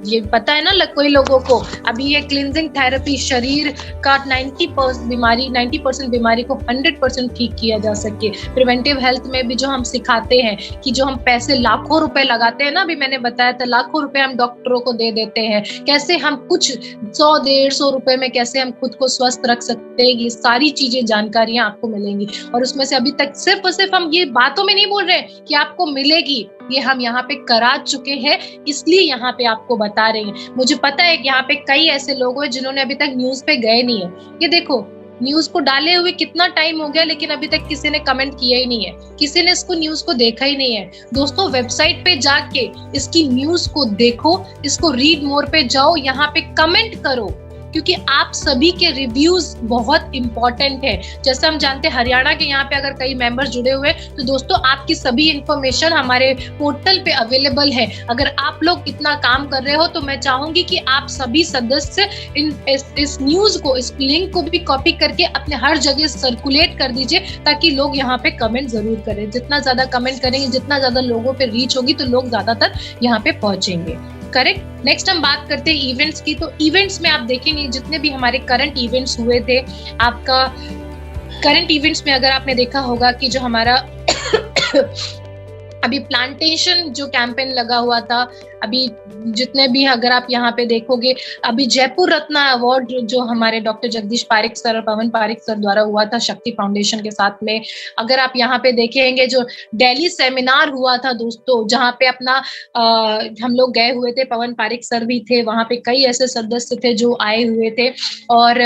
ये पता है ना कोई लोगों को, अभी ये क्लींजिंग थेरेपी शरीर का 90% बीमारी को 100% ठीक किया जा सके। प्रिवेंटिव हेल्थ में भी जो हम सिखाते हैं कि जो हम पैसे लाखों रुपए लगाते हैं ना, अभी मैंने बताया था लाखों रुपए हम डॉक्टरों को दे देते हैं, कैसे हम कुछ 100-150 रुपए में कैसे हम खुद को स्वस्थ रख सकते हैं, ये सारी चीजें जानकारियां आपको मिलेंगी। और उसमें से अभी तक सिर्फ और सिर्फ हम ये बातों में नहीं बोल रहे कि आपको मिलेगी, ये हम यहाँ पे करा चुके हैं, इसलिए यहाँ पे आपको बता रहे हैं। मुझे पता है कि यहाँ पे कई ऐसे लोग हैं जिन्होंने अभी तक न्यूज पे गए नहीं है। ये देखो न्यूज को डाले हुए कितना टाइम हो गया, लेकिन अभी तक किसी ने कमेंट किया ही नहीं है, किसी ने इसको न्यूज को देखा ही नहीं है। दोस्तों वेबसाइट पे जाके इसकी न्यूज को देखो, इसको रीड मोर पे जाओ, यहाँ पे कमेंट करो, क्योंकि आप सभी के रिव्यूज बहुत इंपॉर्टेंट है। जैसे हम जानते हैं हरियाणा के यहाँ पे अगर कई मेंबर्स जुड़े हुए हैं, तो दोस्तों आपकी सभी इंफॉर्मेशन हमारे पोर्टल पे अवेलेबल है। अगर आप लोग इतना काम कर रहे हो तो मैं चाहूंगी कि आप सभी सदस्य इस न्यूज को, इस लिंक को भी कॉपी करके अपने हर जगह सर्कुलेट कर दीजिए, ताकि लोग यहाँ पे कमेंट जरूर करें। जितना ज्यादा कमेंट करेंगे, जितना ज्यादा लोगों पे रीच होगी, तो लोग ज्यादातर यहाँ पे पहुंचेंगे। करेक्ट। नेक्स्ट हम बात करते हैं इवेंट्स की। तो इवेंट्स में आप देखेंगे जितने भी हमारे करंट इवेंट्स हुए थे, आपका करंट इवेंट्स में अगर आपने देखा होगा कि जो हमारा अभी प्लांटेशन जो कैंपेन लगा हुआ था, अभी जितने भी अगर आप यहाँ पे देखोगे, अभी जयपुर रत्न अवार्ड जो हमारे डॉक्टर जगदीश पारिक सर और पवन पारिक सर द्वारा हुआ था शक्ति फाउंडेशन के साथ में। अगर आप यहाँ पे देखेंगे जो दिल्ली सेमिनार हुआ था दोस्तों, जहाँ पे अपना हम लोग गए हुए थे, पवन पारिक सर भी थे वहाँ पे, कई ऐसे सदस्य थे जो आए हुए थे। और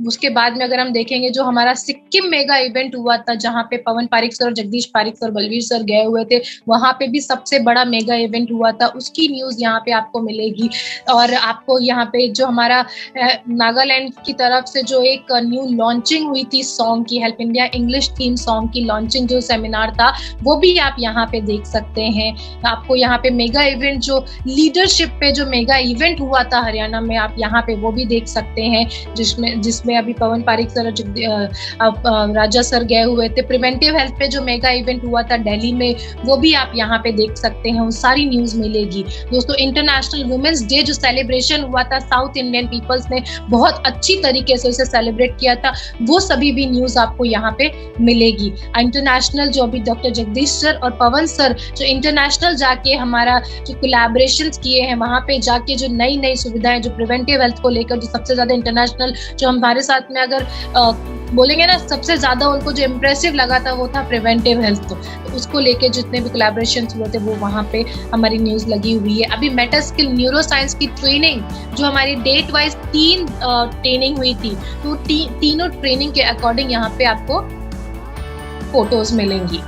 उसके बाद में अगर हम देखेंगे जो हमारा सिक्किम मेगा इवेंट हुआ था, जहाँ पे Pawan Pareek sir, Jagdish Pareek sir, Balvir sir गए हुए थे, वहां पे भी सबसे बड़ा मेगा इवेंट हुआ था, उसकी न्यूज यहाँ पे आपको मिलेगी। और आपको यहाँ पे जो हमारा नागालैंड की तरफ से जो एक न्यू लॉन्चिंग हुई थी सॉन्ग की, help India English theme song की लॉन्चिंग जो सेमिनार था, वो भी आप यहाँ पे देख सकते हैं। आपको यहाँ पे मेगा इवेंट जो लीडरशिप पे जो मेगा इवेंट हुआ था हरियाणा में, आप यहाँ पे वो भी देख सकते हैं, जिसमें अभी पवन पारिक सर और राजा सर गए हुए थे। प्रिवेंटिव हेल्थ पे जो मेगा इवेंट हुआ था दिल्ली में, वो भी आप यहाँ पे देख सकते हैं, वो सारी न्यूज मिलेगी। दोस्तों इंटरनेशनल वुमेन्स डे जो सेलिब्रेशन हुआ था, साउथ इंडियन पीपल्स ने बहुत अच्छी तरीके से उसे सेलिब्रेट किया था, वो सभी भी न्यूज आपको यहाँ पे मिलेगी। इंटरनेशनल जो अभी डॉक्टर जगदीश सर और पवन सर जो इंटरनेशनल जाके हमारा जो कोलैबोरेशंस किए हैं, वहां पे जाके जो नई नई सुविधाएं जो प्रिवेंटिव हेल्थ को लेकर, जो सबसे ज्यादा इंटरनेशनल जो हमारे साथ में अगर बोलेंगे ना, सबसे ज्यादा उनको जो इम्प्रेसिव लगा था वो था प्रिवेंटिव हेल्थ। तो उसको लेके जितने भी कोलैबोरेशंस हुए थे वो वहाँ पे हमारी न्यूज लगी हुई है। अभी मेटा स्किल न्यूरो साइंस की ट्रेनिंग जो हमारी डेट वाइज 3 ट्रेनिंग हुई थी, तो तीनों ट्रेनिंग के अकॉर्डिंग यहाँ पे आपको फोटोज मिलेंगी,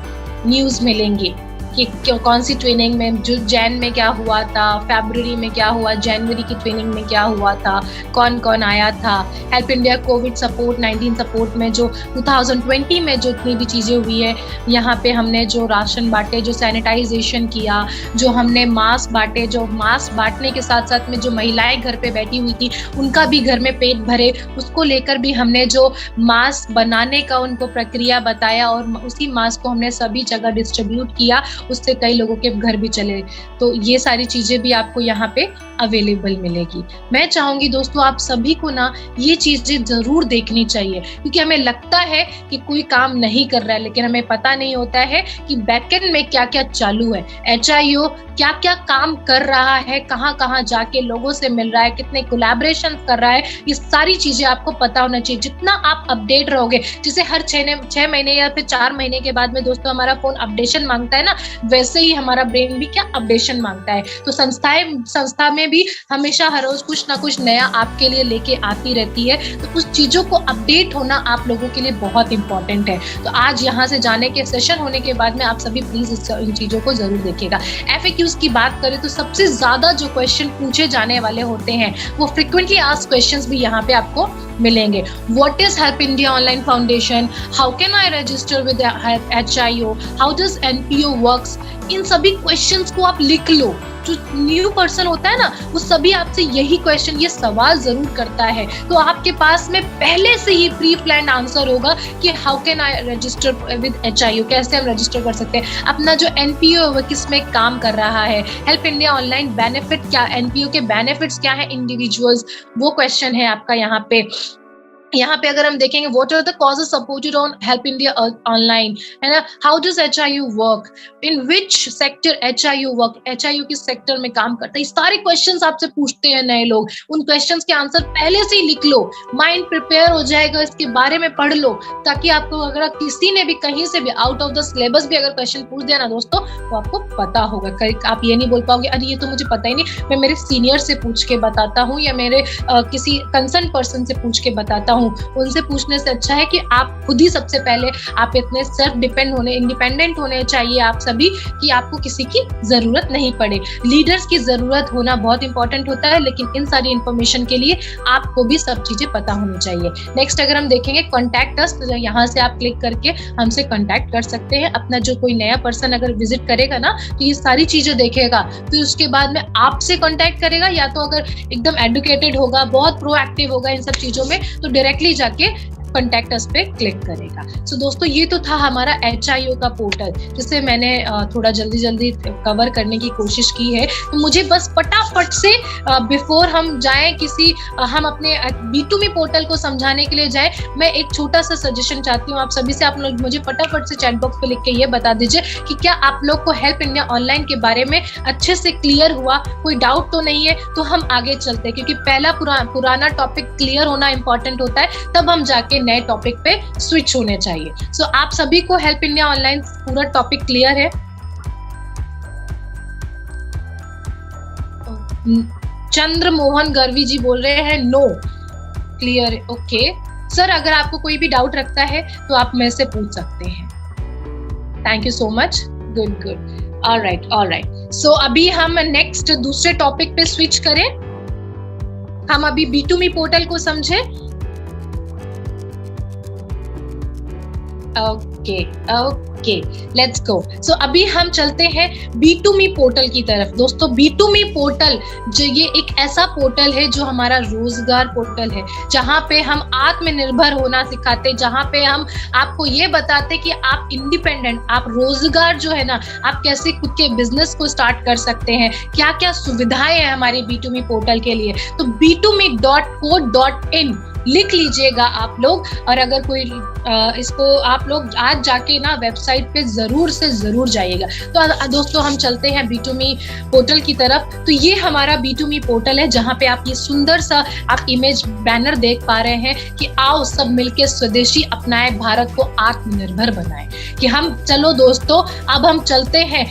न्यूज मिलेंगी कि कौन सी ट्रेनिंग में जो जैन में क्या हुआ था, फरवरी में क्या हुआ, जनवरी की ट्रेनिंग में क्या हुआ था, कौन कौन आया था। Help India Covid support 19 support में जो 2020 में जो इतनी भी चीज़ें हुई है, यहाँ पे हमने जो राशन बांटे, जो सैनिटाइजेशन किया, जो हमने मास्क बांटे, जो मास्क बांटने के साथ साथ में जो महिलाएं घर पे बैठी हुई थी उनका भी घर में पेट भरे, उसको लेकर भी हमने जो मास्क बनाने का उनको प्रक्रिया बताया और उसी मास्क को हमने सभी जगह डिस्ट्रीब्यूट किया, उससे कई लोगों के घर भी चले। तो ये सारी चीजें भी आपको यहाँ पे अवेलेबल मिलेगी। मैं चाहूंगी दोस्तों आप सभी को ना ये चीजें जरूर देखनी चाहिए, क्योंकि हमें लगता है कि कोई काम नहीं कर रहा है, लेकिन हमें पता नहीं होता है कि बैकएंड में क्या क्या चालू है, HIO क्या क्या काम कर रहा है, कहाँ कहाँ जाके लोगों से मिल रहा है, कितने कोलैबोरेशन कर रहा है, ये सारी चीजें आपको पता होना चाहिए। जितना आप अपडेट रहोगे, जैसे हर 6 महीने या फिर 4 महीने के बाद में दोस्तों हमारा फोन अपडेशन मांगता है ना, वैसे ही हमारा ब्रेन भी क्या अपडेशन मांगता है। तो संस्था में भी हमेशा हर रोज कुछ ना कुछ नया आपके लिए लेके आती रहती है, तो उस चीजों को अपडेट होना आप लोगों के लिए बहुत इंपॉर्टेंट है। तो आज यहाँ से जाने के सेशन होने के बाद में आप सभी प्लीज इन चीजों को जरूर देखिएगा। FAQs की बात करें तो सबसे ज्यादा जो क्वेश्चन पूछे जाने वाले होते हैं वो फ्रिक्वेंटली आस्क्ड क्वेश्चंस भी यहाँ पे आपको मिलेंगे। What is Help India Online Foundation? How can I register with the HIO? How does NPO work? Works, इन सभी क्वेश्चंस को आप लिख लो। जो न्यू पर्सन होता है ना, वो सभी आपसे यही क्वेश्चन, ये सवाल जरूर करता है, तो आपके पास में पहले से ही प्री प्लान आंसर होगा कि how can I register with HIU, कैसे हम रजिस्टर कर सकते हैं, अपना जो NPO है वो किस में काम कर रहा है, हेल्प इंडिया ऑनलाइन बेनिफिट क्या, NPO के बेनिफिट्स क्या है इंडिविजुअल्स, वो क्वेश्चन है आपका यहाँ पे। यहाँ पे अगर हम देखेंगे what are the causes supported on help India online, है ना, how does HIU work, in which sector HIU work, HIU किस सेक्टर में काम करता है, सारे क्वेश्चंस आपसे पूछते हैं नए लोग। उन क्वेश्चंस के आंसर पहले से ही लिख लो, माइंड प्रिपेयर हो जाएगा, इसके बारे में पढ़ लो, ताकि आपको अगर किसी ने भी कहीं से भी आउट ऑफ द सिलेबस भी अगर क्वेश्चन पूछ दिया ना दोस्तों, तो आपको पता होगा। आप ये नहीं बोल पाओगे अरे ये तो मुझे पता ही नहीं, मैं मेरे सीनियर से पूछ के बताता हूँ या मेरे किसी कंसर्न पर्सन से पूछ के बताता हूँ। उनसे पूछने से अच्छा है कि आप खुद ही सबसे पहले, आप इतने सेल्फ डिपेंड होने, इंडिपेंडेंट होने चाहिए आप सभी, कि आपको किसी की जरूरत नहीं पड़े। लीडर्स की जरूरत होना बहुत इंपॉर्टेंट होता है, लेकिन इन सारी इंफॉर्मेशन के लिए आपको भी सब चीजें पता होनी चाहिए। नेक्स्ट अगर हम देखेंगे कॉन्टैक्ट अस, तो यहाँ से आप क्लिक करके हमसे कॉन्टैक्ट कर सकते हैं। अपना जो कोई नया पर्सन अगर विजिट करेगा ना, तो ये सारी चीजें देखेगा, फिर उसके बाद में आपसे कॉन्टैक्ट करेगा, या तो अगर एकदम एडुकेटेड होगा, बहुत प्रोएक्टिव होगा इन सब चीजों में, तो डायरेक्टली जाके कॉन्टैक्ट अस पे क्लिक करेगा। सो दोस्तों ये तो था हमारा HIU का पोर्टल, जिसे मैंने थोड़ा जल्दी कवर करने की कोशिश की है। तो मुझे बस फटाफट से बिफोर हम जाएं किसी हम अपने B2Me पोर्टल को समझाने के लिए जाएं, मैं एक छोटा सा सजेशन चाहती हूँ आप सभी से। आप लोग मुझे फटाफट से चैट बॉक्स पे लिख के ये बता दीजिए कि क्या आप लोग को हेल्प इंडिया ऑनलाइन के बारे में अच्छे से क्लियर हुआ, कोई डाउट तो नहीं है, तो हम आगे चलते हैं, क्योंकि पहला पुराना टॉपिक क्लियर होना इंपॉर्टेंट होता है, तब हम जाके नए टॉपिक पे स्विच होने चाहिए। सो आप सभी को हेल्प इंडिया ऑनलाइन पूरा टॉपिक क्लियर है? चंद्र मोहन गर्वी जी बोल रहे हैं नो, क्लियर है, ओके सर। अगर आपको कोई भी डाउट रखता है तो आप मेरे से पूछ सकते हैं। Thank you so much, good. Alright. So अभी हम नेक्स्ट दूसरे टॉपिक पे स्विच करें। हम अभी B2Me पोर्टल को समझे। Okay, let's go. सो अभी हम चलते हैं B2Me पोर्टल की तरफ। दोस्तों B2Me पोर्टल जो ये एक ऐसा पोर्टल है जो हमारा रोजगार पोर्टल है, जहाँ पे हम आत्मनिर्भर होना सिखाते, जहाँ पे हम आपको ये बताते कि आप इंडिपेंडेंट, आप रोजगार जो है ना, आप कैसे खुद के बिजनेस को स्टार्ट कर सकते हैं, क्या क्या सुविधाएं हैं हमारे B2Me पोर्टल के लिए। तो B2Me.co.in लिख लीजिएगा आप लोग, और अगर कोई इसको आप लोग आज जाके ना वेबसाइट पे जरूर से जरूर जाइएगा। तो दोस्तों हम चलते हैं B2Me पोर्टल की तरफ। तो ये हमारा B2Me पोर्टल है, जहाँ पे आप ये सुंदर सा आप इमेज बैनर देख पा रहे हैं कि आओ सब मिलके स्वदेशी अपनाए, भारत को आत्मनिर्भर बनाए। कि हम चलो दोस्तों, अब हम चलते हैं,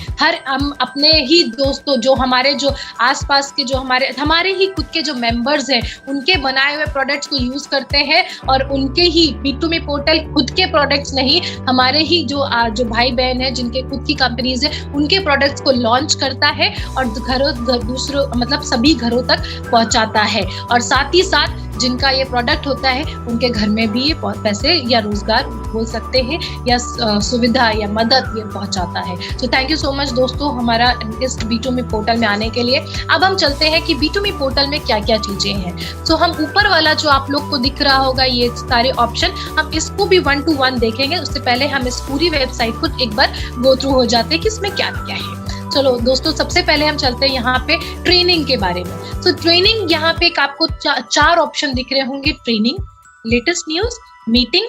हम अपने ही दोस्तों जो हमारे जो आसपास के जो हमारे ही खुद के जो मेंबर्स हैं, उनके बनाए हुए प्रोडक्ट्स को यूज करते हैं, और उनके ही B2Me पोर्टल खुद के प्रोडक्ट्स नहीं, हमारे ही जो भाई बहन है जिनके खुद की कंपनीज है, उनके प्रोडक्ट्स को लॉन्च करता है और दूसरों मतलब सभी घरों तक पहुंचाता है। और साथ ही साथ जिनका ये प्रोडक्ट होता है उनके घर में भी ये पैसे या रोजगार बोल सकते हैं या सुविधा या मदद ये पहुंचाता है। So thank you so much दोस्तों हमारा इस B2Me पोर्टल में आने के लिए। अब हम चलते हैं कि B2Me पोर्टल में क्या क्या चीजें हैं। सो हम ऊपर वाला जो आप लोग को दिख रहा होगा ये सारे ऑप्शन, हम इसको भी 1 to 1 देखेंगे। उससे पहले हम इस पूरी वेबसाइट को एक बार गो थ्रू हो जाते हैं कि इसमें क्या क्या है। चलो दोस्तों, सबसे पहले हम चलते हैं यहाँ पे ट्रेनिंग के बारे में। सो ट्रेनिंग यहाँ पे आपको 4 ऑप्शन दिख रहे होंगे, training, latest news, meeting,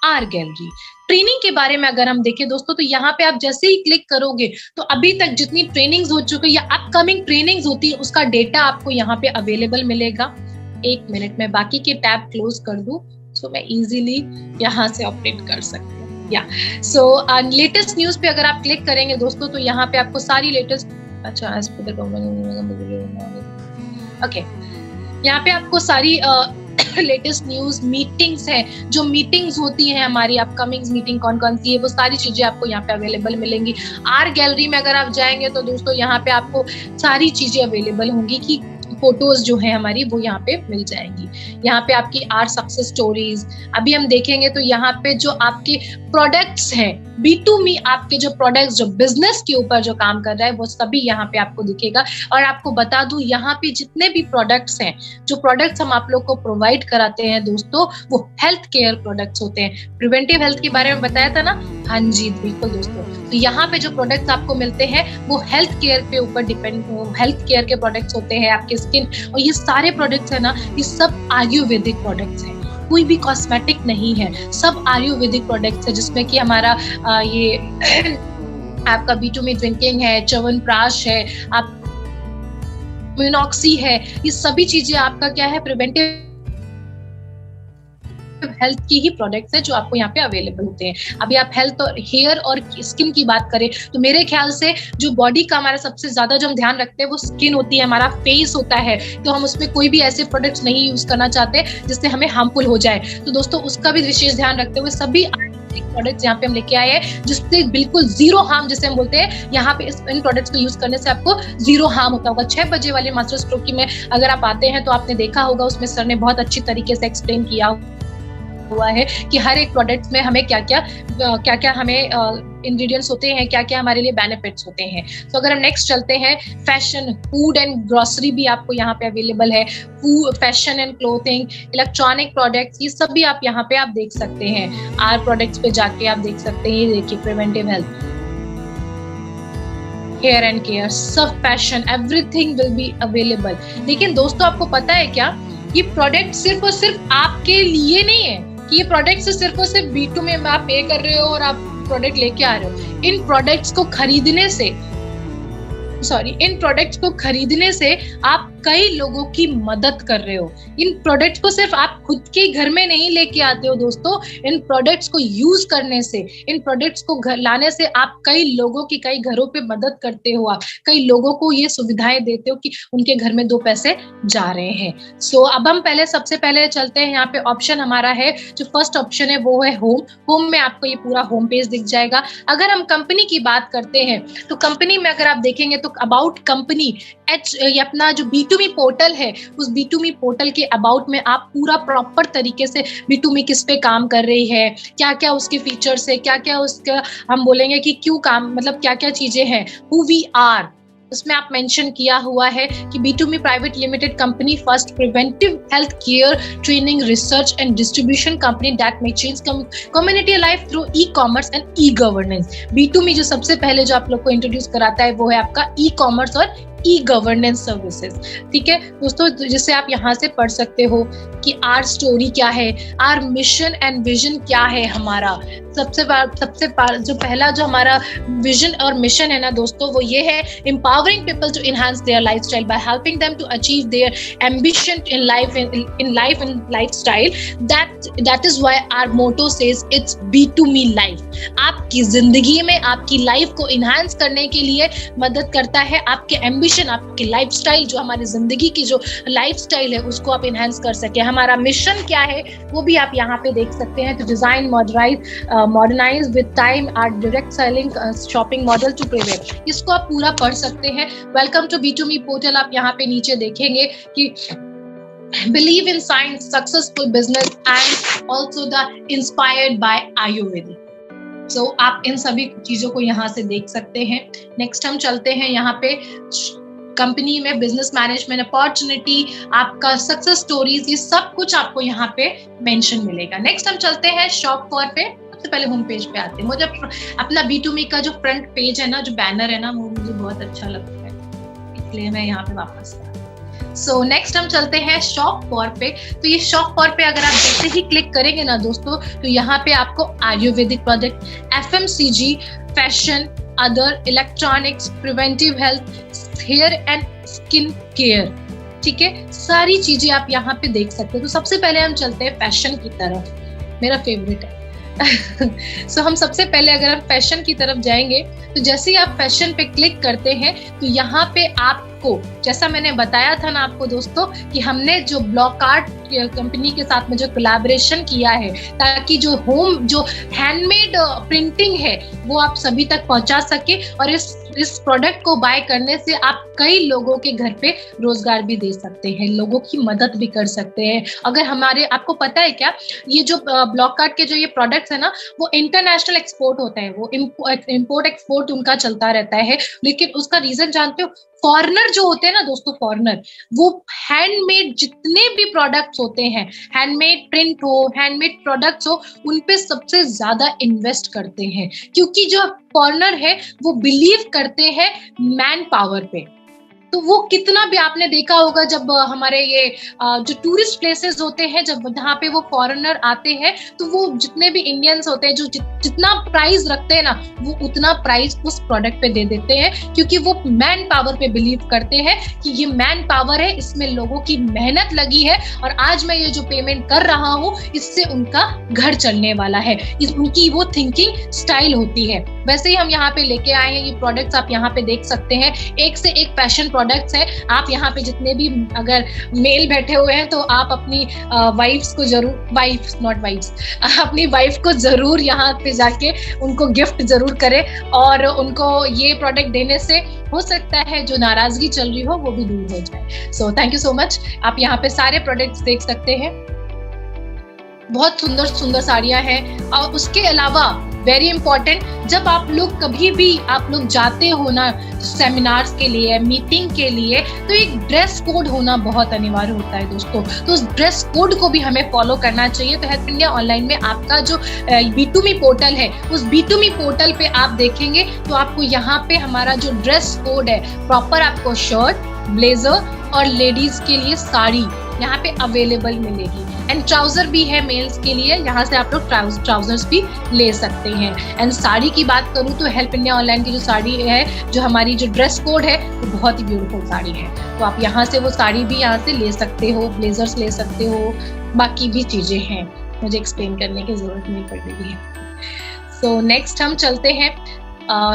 or gallery. Training के बारे में अगर हम देखें दोस्तों, तो यहाँ पे आप जैसे ही क्लिक करोगे तो अभी तक जितनी ट्रेनिंग्स हो चुकी है या अपकमिंग ट्रेनिंग्स होती है उसका डेटा आपको यहाँ पे अवेलेबल मिलेगा। 1 मिनट में बाकी के टैब क्लोज कर दूं सो मैं इजीली यहाँ से ऑपरेट कर सकती हूँ। सो लेटेस्ट न्यूज पे अगर आप क्लिक करेंगे दोस्तों, तो यहाँ पे आपको सारी लेटेस्ट यहाँ पे आपको सारी लेटेस्ट न्यूज, मीटिंग्स है, जो मीटिंग्स होती हैं हमारी अपकमिंग मीटिंग कौन कौन सी है, वो सारी चीजें आपको यहाँ पे अवेलेबल मिलेंगी। आर गैलरी में अगर आप जाएंगे तो दोस्तों यहाँ पे आपको सारी चीजें अवेलेबल होंगी कि फोटोज जो है हमारी वो यहाँ पे मिल जाएंगी। यहाँ पे आपकी आर सक्सेस स्टोरीज, अभी हम देखेंगे तो यहाँ पे जो आपके प्रोडक्ट्स हैं B2Me, आपके जो प्रोडक्ट्स जो बिजनेस के ऊपर जो काम कर रहा है वो सभी यहाँ पे आपको दिखेगा। और आपको बता दूं यहाँ पे जितने भी प्रोडक्ट्स हैं, जो प्रोडक्ट्स हम आप लोग को प्रोवाइड कराते हैं दोस्तों, वो हेल्थ केयर प्रोडक्ट्स होते हैं। प्रिवेंटिव हेल्थ के बारे में बताया था ना, हाँ जी बिल्कुल दोस्तों। तो यहाँ पे जो प्रोडक्ट्स आपको मिलते हैं वो हेल्थ केयर पे ऊपर डिपेंड, हेल्थ केयर के प्रोडक्ट्स होते हैं, आपके स्किन, और ये सारे प्रोडक्ट्स है ना, ये सब आयुर्वेदिक प्रोडक्ट्स हैं, कोई भी कॉस्मेटिक नहीं है, सब आयुर्वेदिक प्रोडक्ट्स है, जिसमें कि हमारा ये आपका B2Me ड्रिंकिंग है, च्यवनप्राश है, आप मिनॉक्सी है, ये सभी चीजें आपका क्या है, प्रिवेंटिव हेल्थ की ही प्रोडक्ट्स है जो आपको यहाँ पे अवेलेबल होते हैं। अभी आप हेल्थ और हेयर और स्किन की बात करें तो मेरे ख्याल से जो बॉडी का हमारा सबसे ज्यादा जो हम ध्यान रखते हैं वो स्किन होती है, हमारा फेस होता है, तो हम उसमें कोई भी ऐसे प्रोडक्ट्स नहीं यूज करना चाहते जिससे हमें हार्मफुल हो जाए। तो दोस्तों उसका भी विशेष ध्यान रखते हुए सभी प्रोडक्ट्स यहाँ पे हम लेके आए हैं जिससे बिल्कुल जीरो हार्म, जिसे हम बोलते हैं, यहाँ पे इन प्रोडक्ट्स को यूज करने से आपको जीरो हार्म होता होगा। 6 बजे वाले मास्टर स्ट्रोक की में अगर आप आते हैं तो आपने देखा होगा, उसमें सर ने बहुत अच्छी तरीके से एक्सप्लेन किया हुआ है कि हर एक प्रोडक्ट में हमें क्या क्या हमें इंग्रेडिएंट्स होते हैं, क्या क्या हमारे लिए बेनिफिट्स होते हैं। तो अगर हम नेक्स्ट चलते हैं, फैशन, फूड एंड ग्रोसरी भी आपको यहाँ पे अवेलेबल है, fashion and clothing, electronic products, ये सब भी आप यहाँ पे आप देख सकते हैं। आर प्रोडक्ट्स पे जाके आप देख सकते हैं, ये देखिए preventive health, hair and care, सब fashion, everything will be available. लेकिन दोस्तों आपको पता है क्या, ये प्रोडक्ट सिर्फ और सिर्फ आपके लिए नहीं है कि ये प्रोडक्ट सिर्फ और सिर्फ B2Me में आप पे कर रहे हो और आप प्रोडक्ट लेके आ रहे हो। इन प्रोडक्ट्स को खरीदने से आप कई लोगों की मदद कर रहे हो। इन प्रोडक्ट्स को सिर्फ आप खुद के घर में नहीं लेके आते हो दोस्तों, इन प्रोडक्ट्स को यूज करने से, इन प्रोडक्ट्स को घर लाने से आप कई लोगों की, कई घरों पे मदद करते हो, आप कई लोगों को ये सुविधाएं देते हो कि उनके घर में 2 पैसे जा रहे हैं। सो अब हम सबसे पहले चलते हैं, यहाँ पे ऑप्शन हमारा है, जो फर्स्ट ऑप्शन है वो है होम में आपको ये पूरा होम पेज दिख जाएगा। अगर हम कंपनी की बात करते हैं तो कंपनी में अगर आप देखेंगे तो अबाउट कंपनी, ये अपना जो B2Me पोर्टल है, उस B2Me पोर्टल के अबाउट में आप पूरा प्रॉपर तरीके से B2Me किस पे काम कर रही है, क्या क्या उसके फीचर्स है, क्या क्या उसका हम बोलेंगे कि क्यों काम, मतलब क्या क्या चीजें हैं, हु वी आर, उसमें आप मेंशन किया हुआ है कि B2Me private limited company, first preventive health care training research and distribution company that may change community life through e-commerce and e-governance. B2Me जो सबसे पहले जो आप लोग को इंट्रोड्यूस कराता है वो है आपका ई-कॉमर्स और ई-गवर्नेंस सर्विसेज। ठीक है दोस्तों, जिसे आप यहाँ से पढ़ सकते हो कि आर स्टोरी क्या है, आर मिशन एंड विजन क्या है हमारा। सबसे जो पहला जो हमारा विजन और मिशन है ना दोस्तों, वो ये है, empowering people to enhance their lifestyle by helping them to achieve their ambition in life and lifestyle. That is why our motto says it's B2Me life. आपकी जिंदगी में आपकी लाइफ को एनहांस करने के लिए मदद करता है, आपके एम्बिशन, आपकी लाइफस्टाइल, जो हमारी जिंदगी की जो लाइफस्टाइल है उसको आप एनहांस कर सके। हमारा मिशन क्या है वो भी आप यहाँ पे देख सकते हैं, तो design modernise with time or direct selling shopping model to prevent, इसको आप पूरा पढ़ सकते हैं। वेलकम टू B2Me पोर्टल, आप यहाँ पे नीचे देखेंगे कि believe in science, successful business and also the inspired by Ayurvedic. So आप इन सभी चीजों को यहाँ से देख सकते हैं। नेक्स्ट हम चलते हैं यहाँ पे कंपनी में बिजनेस मैनेजमेंट अपॉर्चुनिटी, आपका सक्सेस स्टोरीज, ये सब कुछ आपको यहाँ पे मेंशन मिलेगा। नेक्स्ट हम चलते हैं शॉप फॉर पे। सबसे पहले होम पेज पे आते हैं। मुझे अपना B2Me का जो फ्रंट पेज है ना, जो बैनर है ना, वो मुझे बहुत अच्छा लगता है, इसलिए मैं यहाँ पे वापस सो नेक्स्ट हम चलते हैं शॉप फॉर पे। तो ये शॉप फॉर पे अगर आप जैसे ही क्लिक करेंगे ना दोस्तों, तो यहाँ पे आपको ayurvedic product, FMCG, fashion, other, electronics, preventive health, hair and skin care, ठीक है, सारी चीजें आप यहाँ पे देख सकते हो। तो सबसे पहले हम चलते हैं फैशन की तरफ, मेरा फेवरेट है। सो हम सबसे पहले अगर हम फैशन की तरफ जाएंगे तो जैसे ही आप फैशन पे क्लिक करते हैं तो यहाँ पे आपको जैसा मैंने बताया था ना आपको दोस्तों कि हमने जो ब्लॉक आर्ट कंपनी के साथ में जो कोलैबोरेशन किया है, ताकि जो हैंडमेड प्रिंटिंग है वो आप सभी तक पहुंचा सके, और इस प्रोडक्ट को बाय करने से आप कई लोगों के घर पे रोजगार भी दे सकते हैं, लोगों की मदद भी कर सकते हैं। अगर आपको पता है क्या, ये जो ब्लॉक आर्ट के जो ये प्रोडक्ट्स है ना, वो इंटरनेशनल एक्सपोर्ट होता है, वो इम्पोर्ट एक्सपोर्ट उनका चलता रहता है। लेकिन उसका रीजन जानते हो, फॉरेनर जो होते हैं ना दोस्तों, फॉरेनर वो हैंडमेड जितने भी प्रोडक्ट्स होते हैं, हैंडमेड प्रिंट हो, हैंडमेड प्रोडक्ट्स हो, उन पे सबसे ज्यादा इन्वेस्ट करते हैं, क्योंकि जो फॉरेनर है वो बिलीव करते हैं मैन पावर पे। तो वो कितना भी आपने देखा होगा, जब हमारे ये जो टूरिस्ट प्लेसेस होते हैं, जब जहाँ पे वो फॉरेनर आते हैं, तो वो जितने भी इंडियंस होते हैं जो जितना प्राइस रखते हैं ना, वो उतना प्राइस उस प्रोडक्ट पे दे देते हैं, क्योंकि वो मैन पावर पे बिलीव करते हैं कि ये मैन पावर है, इसमें लोगों की मेहनत लगी है, और आज मैं ये जो पेमेंट कर रहा हूँ इससे उनका घर चलने वाला है। उनकी वो थिंकिंग स्टाइल होती है। वैसे ही हम यहाँ पे लेके आए हैं ये प्रोडक्ट्स, आप यहाँ पे देख सकते हैं, एक से एक फैशन प्रोडक्ट्स है। आप यहाँ पे जितने भी अगर मेल बैठे हुए हैं तो आप अपनी वाइफ्स को जरूर, अपनी वाइफ को जरूर यहाँ पे जाके उनको गिफ्ट जरूर करें, और उनको ये प्रोडक्ट देने से हो सकता है जो नाराजगी चल रही हो वो भी दूर हो जाए। So thank you so much. आप यहाँ पे सारे प्रोडक्ट्स देख सकते हैं, बहुत सुंदर सुंदर साड़ियां हैं। और उसके अलावा वेरी इंपॉर्टेंट, जब आप लोग कभी भी आप लोग जाते हो ना सेमिनार्स के लिए, मीटिंग के लिए, तो एक ड्रेस कोड होना बहुत अनिवार्य होता है दोस्तों। तो उस ड्रेस कोड को भी हमें फॉलो करना चाहिए। तो हेल्प इंडिया ऑनलाइन में आपका जो B2Me पोर्टल है, उस B2Me पोर्टल पे आप देखेंगे तो आपको यहाँ पे हमारा जो ड्रेस कोड है, प्रॉपर आपको शर्ट, ब्लेजर और लेडीज के लिए साड़ी यहाँ पे अवेलेबल मिलेगी। एंड ट्राउजर भी है मेल्स के लिए, यहाँ से आप लोग ट्राउजर्स भी ले सकते हैं। एंड साड़ी की बात करूँ तो हेल्प इंडिया ऑनलाइन की जो साड़ी है, जो हमारी जो ड्रेस कोड है, वो बहुत ही ब्यूटीफुल साड़ी है। तो आप यहाँ से वो साड़ी भी यहाँ से ले सकते हो, ब्लेजर्स ले सकते हो, बाकी भी चीजें हैं, मुझे एक्सप्लेन करने की जरूरत नहीं पड़ रही है। सो नेक्स्ट हम चलते हैं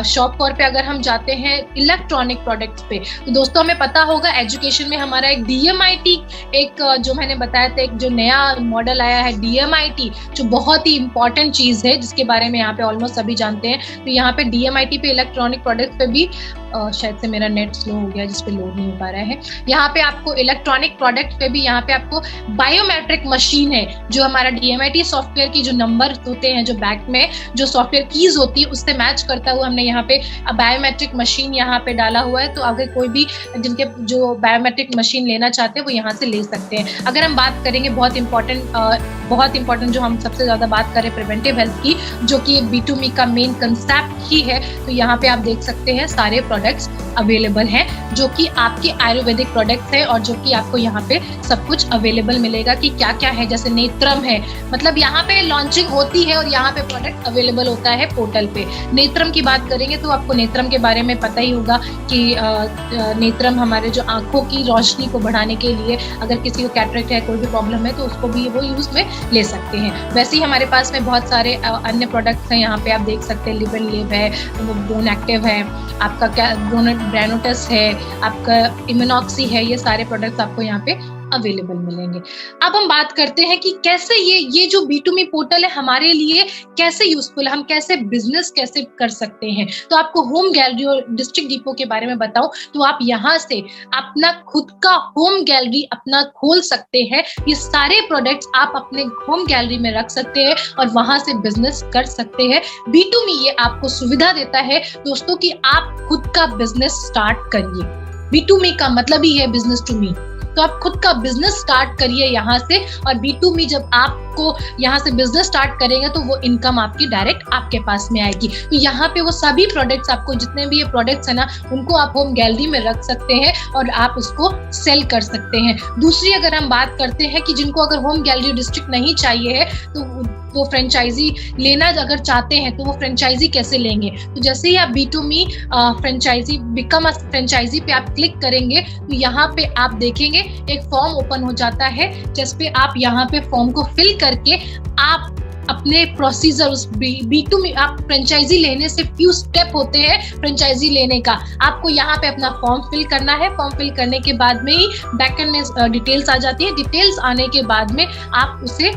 शॉप फॉर पे। अगर हम जाते हैं इलेक्ट्रॉनिक प्रोडक्ट्स पे, तो दोस्तों हमें पता होगा एजुकेशन में हमारा एक DMIT, एक जो मैंने बताया था, एक जो नया मॉडल आया है DMIT, जो बहुत ही इंपॉर्टेंट चीज है, जिसके बारे में यहाँ पे ऑलमोस्ट सभी जानते हैं। तो यहाँ पे DMIT पे इलेक्ट्रॉनिक प्रोडक्ट्स पे भी शायद से मेरा नेट स्लो हो गया जिसपे लोड नहीं हो पा रहा है। यहाँ पे आपको इलेक्ट्रॉनिक प्रोडक्ट पे भी यहाँ पे आपको बायोमेट्रिक मशीन है, जो हमारा DMIT सॉफ्टवेयर की जो नंबर होते हैं, जो बैक में जो सॉफ्टवेयर कीज होती है, उससे मैच करता हुआ हमने यहाँ पे बायोमेट्रिक मशीन यहाँ पे डाला हुआ है। तो अगर कोई भी जिनके जो बायोमेट्रिक मशीन लेना चाहते हैं वो यहाँ से ले सकते हैं। अगर हम बात करेंगे बहुत इंपॉर्टेंट जो हम सबसे ज्यादा बात करें प्रिवेंटिव हेल्थ की, जो कि B2Me का मेन कंसेप्ट ही है, तो यहाँ पे आप देख सकते हैं सारे प्रोडक्ट्स अवेलेबल हैं, जो कि आपके आयुर्वेदिक प्रोडक्ट्स हैं, और जो कि आपको यहाँ पे सब कुछ अवेलेबल मिलेगा कि क्या क्या है। जैसे नेत्रम है, मतलब यहाँ पे लॉन्चिंग होती है और यहाँ पे प्रोडक्ट अवेलेबल होता है पोर्टल पे। नेत्रम की बात करेंगे तो आपको नेत्रम के बारे में पता ही होगा कि नेत्रम हमारे जो आंखों की रोशनी को बढ़ाने के लिए, अगर किसी को कैटरेक्ट है, कोई भी प्रॉब्लम है, तो उसको भी वो यूज में ले सकते हैं। वैसे ही हमारे पास में बहुत सारे अन्य प्रोडक्ट्स हैं, यहाँ पे आप देख सकते हैं लिव एंड लिव है, बोन एक्टिव है, आपका क्या ब्रेनोटस है, आपका इम्यूनॉक्सी है, ये सारे प्रोडक्ट्स आपको यहाँ पे अवेलेबल मिलेंगे। अब हम बात करते हैं कि कैसे ये जो B2Me पोर्टल है हमारे लिए कैसे यूजफुल है, हम कैसे बिजनेस कैसे कर सकते हैं। तो आपको होम गैलरी और डिस्ट्रिक्ट डिपो के बारे में बताऊं तो आप यहाँ से अपना खुद का होम गैलरी अपना खोल सकते हैं। ये सारे प्रोडक्ट्स आप अपने होम गैलरी में रख सकते हैं और वहां से बिजनेस कर सकते हैं। B2Me ये आपको सुविधा देता है दोस्तों कि आप खुद का बिजनेस स्टार्ट करिए। B2Me का मतलब ही है बिजनेस टू मी। तो आप खुद का बिजनेस स्टार्ट करिए यहाँ से, और B2Me जब आपको यहाँ से बिजनेस स्टार्ट करेंगे तो वो इनकम आपकी डायरेक्ट आपके पास में आएगी। तो यहाँ पे वो सभी प्रोडक्ट्स, आपको जितने भी ये प्रोडक्ट्स है ना, उनको आप होम गैलरी में रख सकते हैं और आप उसको सेल कर सकते हैं। दूसरी अगर हम बात करते हैं कि जिनको अगर होम गैलरी डिस्ट्रिक्ट नहीं चाहिए है, तो वो फ्रेंचाइजी लेना अगर चाहते हैं तो वो फ्रेंचाइजी कैसे लेंगे। तो जैसे ही आप B2Me franchise become a franchise पे आप क्लिक करेंगे तो यहाँ पे आप देखेंगे एक फॉर्म ओपन हो जाता है, जिस पे आप यहाँ पे फॉर्म को फिल करके आप अपने प्रोसीजर उस B2B आप फ्रेंचाइजी लेने से फ्यू स्टेप होते हैं फ्रेंचाइजी लेने का। आपको यहाँ पे अपना फॉर्म फिल करना है, फॉर्म फिल करने के बाद में ही बैकएंड में डिटेल्स आ जाती है। डिटेल्स आने के बाद में आप उसे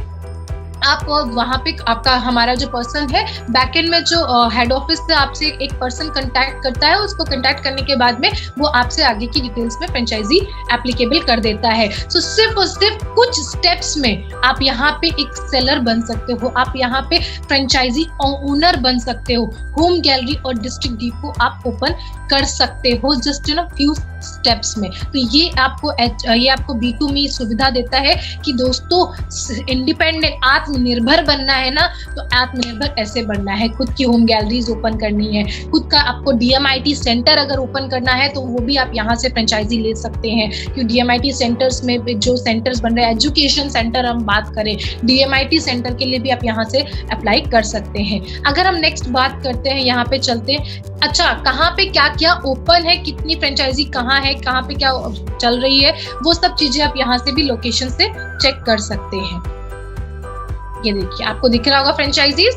आप वहाँ पे आपका हमारा जो पर्सन है बैकएंड में जो हेड ऑफिस से आपसे एक पर्सन कांटेक्ट करता है, उसको कांटेक्ट करने के बाद में वो आपसे आगे की डिटेल्स में फ्रेंचाइजी एप्लीकेबल कर देता है। सो सिर्फ और सिर्फ कुछ स्टेप्स में आप यहाँ पे एक सेलर बन सकते हो, आप यहाँ पे फ्रेंचाइजी ओनर बन सकते हो। होम गैलरी और डिस्ट्रिक्ट डिपो आप ओपन कर सकते हो जस्ट फ्यू स्टेप्स में। तो ये आपको B2Me सुविधा देता है कि दोस्तों इंडिपेंडेंट आत्मनिर्भर बनना है ना, तो आत्मनिर्भर ऐसे बनना है। खुद की होम गैलरीज ओपन करनी है, खुद का आपको DMIT सेंटर अगर ओपन करना है तो वो भी आप यहाँ से फ्रेंचाइजी ले सकते हैं। क्योंकि DMIT सेंटर्स में जो सेंटर्स बन रहे हैं, एजुकेशन सेंटर हम बात करें, DMIT सेंटर के लिए भी आप यहाँ से अप्लाई कर सकते हैं। अगर हम नेक्स्ट बात करते हैं, यहाँ पे चलते हैं। अच्छा, कहाँ पे क्या क्या ओपन है, कितनी फ्रेंचाइजी कहाँ है, कहाँ पे क्या चल रही है, वो सब चीजें आप यहाँ से भी लोकेशन से चेक कर सकते हैं। ये देखिए आपको दिख रहा होगा फ्रेंचाइजीज,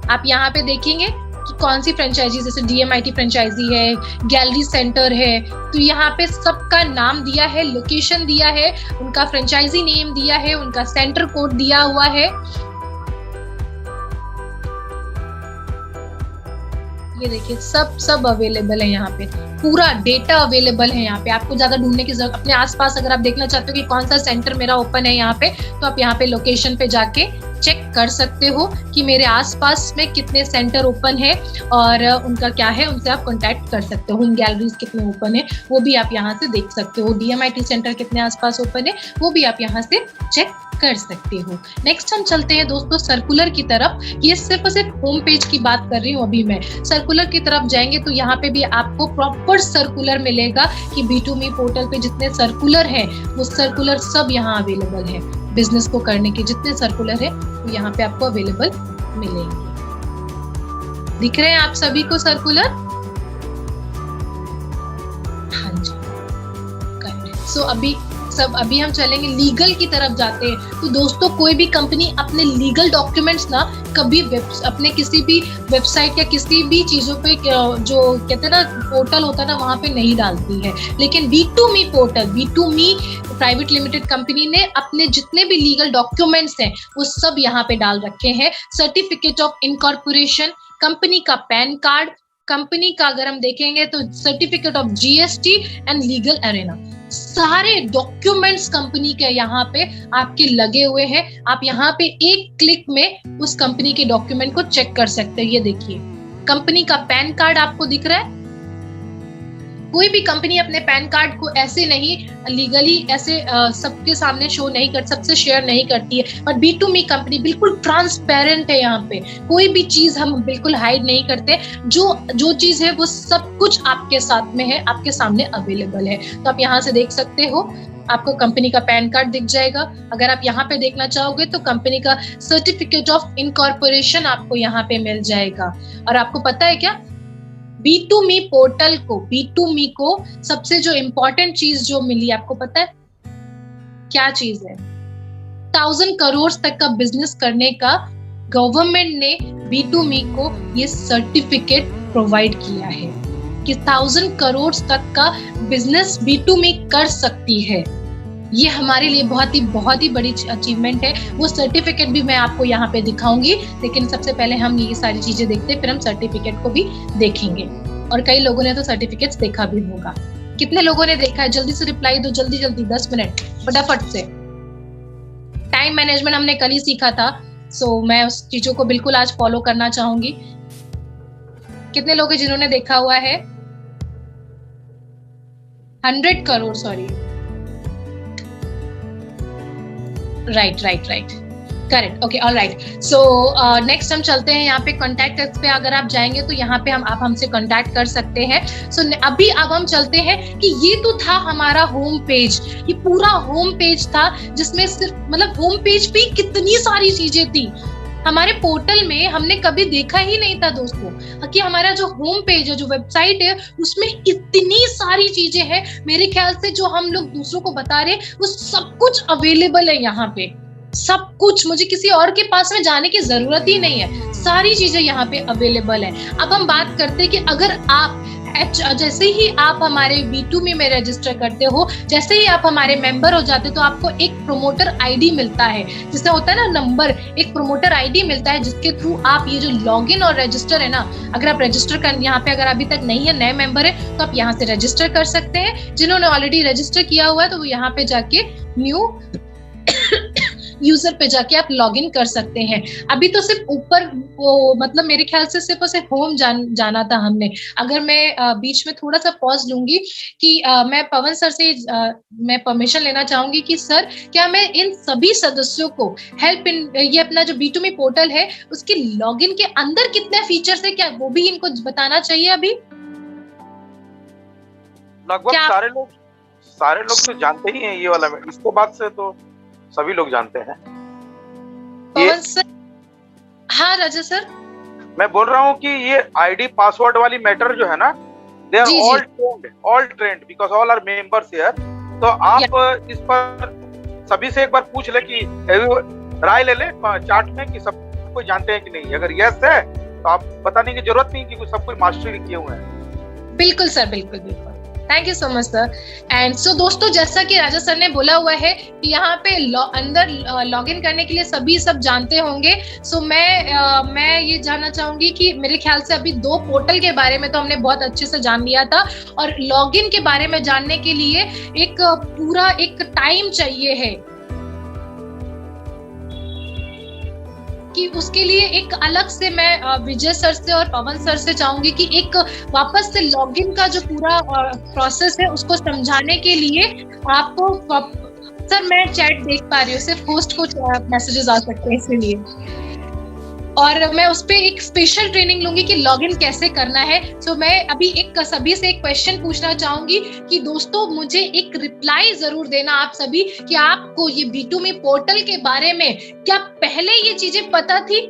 आप यहाँ पे देखेंगे कि कौन सी फ्रेंचाइजी, जैसे DMIT फ्रेंचाइजी है, गैलरी सेंटर है, तो यहाँ पे सबका नाम दिया है, लोकेशन दिया है, उनका फ्रेंचाइजी नेम दिया है, उनका सेंटर कोड दिया हुआ है। ये देखिए सब अवेलेबल है, यहाँ पे पूरा डेटा अवेलेबल है। यहाँ पे आपको ज्यादा ढूंढने की जरूरत, अपने आसपास अगर आप देखना चाहते हो कि कौन सा सेंटर मेरा ओपन है यहाँ पे, तो आप यहाँ पे लोकेशन पे जाके चेक कर सकते हो कि मेरे आसपास में कितने सेंटर ओपन है और उनका क्या है, उनसे आप कांटेक्ट कर सकते हो। होम गैलरीज कितने ओपन है वो भी आप यहाँ से देख सकते हो। DMIT सेंटर कितने आसपास ओपन है वो भी आप यहाँ से चेक कर सकते हो। नेक्स्ट हम चलते हैं दोस्तों सर्कुलर की तरफ। ये सिर्फ और सिर्फ होम पेज की बात कर रही हूँ अभी मैं। सर्कुलर की तरफ जाएंगे तो यहाँ पे भी आपको प्रॉपर सर्कुलर मिलेगा कि B2Me पोर्टल पे जितने सर्कुलर है वो सर्कुलर सब यहाँ अवेलेबल है। बिजनेस को करने के जितने सर्कुलर है वो यहाँ पे आपको अवेलेबल मिलेंगे। दिख रहे हैं आप सभी को सर्कुलर? हाँ जी, करेक्ट। सो अभी हम चलेंगे लीगल की तरफ जाते हैं। तो दोस्तों कोई भी कंपनी अपने लीगल डॉक्यूमेंट्स ना कभी अपने किसी भी वेबसाइट या किसी भी चीजों पे जो कहते हैं ना पोर्टल होता है ना वहां पे नहीं डालती है। लेकिन B2Me portal, B2Me private limited company ने अपने जितने भी लीगल डॉक्यूमेंट्स हैं वो सब यहाँ पे डाल रखे हैं। सर्टिफिकेट ऑफ इनकॉर्पोरेशन, कंपनी का पैन कार्ड, कंपनी का अगर हम देखेंगे तो certificate of GST and legal Arena, सारे डॉक्यूमेंट्स कंपनी के यहाँ पे आपके लगे हुए हैं। आप यहाँ पे एक क्लिक में उस कंपनी के डॉक्यूमेंट को चेक कर सकते हैं। ये देखिए कंपनी का पैन कार्ड आपको दिख रहा है। कोई भी कंपनी अपने पैन कार्ड को ऐसे नहीं लीगली ऐसे सबके सामने शो नहीं कर, सबसे शेयर नहीं करती है। बट B2Me कंपनी बिल्कुल ट्रांसपेरेंट है। यहाँ पे कोई भी चीज हम बिल्कुल हाइड नहीं करते। जो चीज है वो सब कुछ आपके साथ में है, आपके सामने अवेलेबल है। तो आप यहाँ से देख सकते हो, आपको कंपनी का पैन कार्ड दिख जाएगा। अगर आप यहाँ पे देखना चाहोगे तो कंपनी का सर्टिफिकेट ऑफ इनकॉर्पोरेशन आपको यहाँ पे मिल जाएगा। और आपको पता है क्या, B2Me पोर्टल को, B2Me को सबसे जो इम्पोर्टेंट चीज जो मिली आपको पता है क्या चीज है? 1000 करोड़ तक का बिजनेस करने का गवर्नमेंट ने B2Me को ये सर्टिफिकेट प्रोवाइड किया है कि 1000 करोड़ तक का बिजनेस B2Me कर सकती है। ये हमारे लिए बहुत ही बड़ी अचीवमेंट है। वो सर्टिफिकेट भी मैं आपको यहाँ पे दिखाऊंगी, लेकिन सबसे पहले हम ये सारी चीजें देखते हैं, फिर हम सर्टिफिकेट को भी देखेंगे। और कई लोगों ने तो सर्टिफिकेट्स देखा भी होगा। कितने लोगों ने देखा है? जल्दी से रिप्लाई दो, जल्दी 10 मिनट फटाफट से। टाइम मैनेजमेंट हमने कल ही सीखा था, सो मैं उस चीजों को बिल्कुल आज फॉलो करना चाहूंगी। कितने लोग हैं जिन्होंने देखा हुआ है? 100 crore, sorry, right, correct, okay, alright. So next हम चलते हैं यहाँ पे कॉन्टैक्ट अस पे। अगर आप जाएंगे तो यहाँ पे आप हमसे कॉन्टैक्ट कर सकते हैं। सो अभी अब हम चलते हैं कि ये तो था हमारा होम पेज, ये पूरा होम पेज था जिसमें सिर्फ मतलब होम पेज पे कितनी सारी चीजें थी। हमारे पोर्टल में हमने कभी देखा ही नहीं था दोस्तों कि हमारा जो होम पेज है, जो वेबसाइट है, उसमें इतनी सारी चीजें हैं। मेरे ख्याल से जो हम लोग दूसरों को बता रहे वो सब कुछ अवेलेबल है यहाँ पे। सब कुछ, मुझे किसी और के पास में जाने की जरूरत ही नहीं है, सारी चीजें यहाँ पे अवेलेबल है। अब हम बात करते हैं कि अगर आप जैसे ही आप हमारे B2Me में रजिस्टर करते हो, जैसे ही आप हमारे मेंबर हो जाते हो, तो आपको एक प्रोमोटर आईडी मिलता है, जिससे होता है ना नंबर, एक प्रोमोटर आईडी मिलता है, जिसके थ्रू आप ये जो लॉगिन और रजिस्टर है ना, अगर आप रजिस्टर कर यहाँ पे अगर अभी तक नहीं है, नए मेंबर है, तो आप यहाँ से रजिस्टर कर सकते हैं। जिन्होंने ऑलरेडी रजिस्टर किया हुआ है तो वो यहाँ पे जाके न्यू यूजर पे जाके आप लॉगिन कर सकते हैं। अभी तो सिर्फ ऊपर वो मतलब मेरे ख्याल से सिर्फ और सिर्फ होम जाना था हमने। अगर मैं बीच में थोड़ा सा पॉज लूंगी कि मैं पवन सर से मैं परमिशन लेना चाहूंगी कि सर क्या मैं इन सभी सदस्यों को हेल्प इन ये अपना जो B2Me पोर्टल है उसके लॉगिन के अंदर कितने फीचर्स है, क्या वो भी इनको बताना चाहिए? अभी लगभग सारे लोग तो जानते ही हैं ये वाला, इसके बाद से तो सभी लोग जानते हैं। पवन सर। हाँ राजा सर, मैं बोल रहा हूँ कि ये आईडी पासवर्ड वाली मैटर जो है ना, they are all trained because all are members here. तो आप इस पर सभी से एक बार पूछ ले कि राय ले ले चार्ट में कि सब कोई जानते हैं कि नहीं। अगर यस है तो आप बताने की जरूरत नहीं कि सब कोई मास्टरी किए हुए हैं। बिल्कुल सर, बिल्कुल बिल्कुल। Thank you so much sir. And so दोस्तों, जैसा कि राजा सर ने बोला हुआ है कि यहाँ पे अंदर लॉगिन करने के लिए सभी सब जानते होंगे। सो मैं ये जानना चाहूंगी कि मेरे ख्याल से अभी 2 पोर्टल के बारे में तो हमने बहुत अच्छे से जान लिया था, और लॉगिन के बारे में जानने के लिए एक पूरा एक टाइम चाहिए है कि उसके लिए एक अलग से मैं विजय सर से और पवन सर से चाहूंगी कि एक वापस से लॉगिन का जो पूरा प्रोसेस है उसको समझाने के लिए आपको सर, मैं चैट देख पा रही हूँ, सिर्फ होस्ट को मैसेजेस आ सकते हैं इसलिए, और मैं उस पे एक स्पेशल ट्रेनिंग लूंगी कि लॉगिन कैसे करना है। सो मैं अभी एक सभी से एक क्वेश्चन पूछना चाहूंगी कि दोस्तों मुझे एक रिप्लाई जरूर देना आप सभी कि आपको ये B2Me पोर्टल के बारे में क्या पहले ये चीजें पता थी?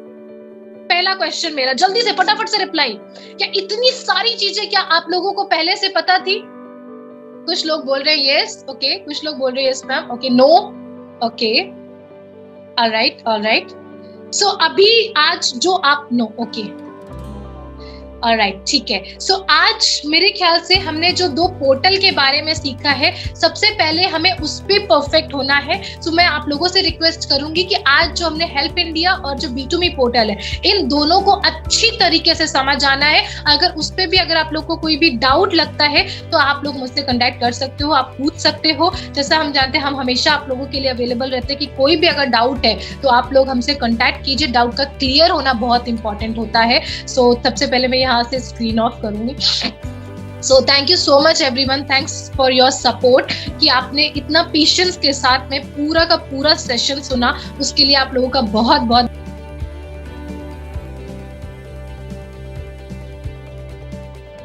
पहला क्वेश्चन मेरा, जल्दी से फटाफट से रिप्लाई। क्या इतनी सारी चीजें क्या आप लोगों को पहले से पता थी? कुछ लोग बोल रहे हैं यस, ओके, कुछ लोग बोल रहे हैं yes ma'am, okay, no, okay, alright. So अभी आज जो आप नो, ओके, ऑलराइट, ठीक है। सो आज मेरे ख्याल से हमने जो 2 पोर्टल के बारे में सीखा है, सबसे पहले हमें उस पे परफेक्ट होना है। सो मैं आप लोगों से रिक्वेस्ट करूंगी कि आज जो हमने हेल्प इंडिया और जो B2Me पोर्टल है, इन दोनों को अच्छी तरीके से समझ आना है। अगर उस पे भी अगर आप लोग को कोई भी डाउट लगता है तो आप लोग मुझसे कांटेक्ट कर सकते हो, आप पूछ सकते हो। जैसा हम जानते हैं, हम हमेशा आप लोगों के लिए अवेलेबल रहते हैं कि कोई भी अगर डाउट है तो आप लोग हमसे कांटेक्ट कीजिए। डाउट का क्लियर होना बहुत इंपॉर्टेंट होता है। सो सबसे पहले मैं यहाँ से स्क्रीन ऑफ करूंगी। So thank you so much everyone, thanks for your support कि आपने इतना पेशेंस के साथ में पूरा का पूरा सेशन सुना, उसके लिए आप लोगों का बहुत बहुत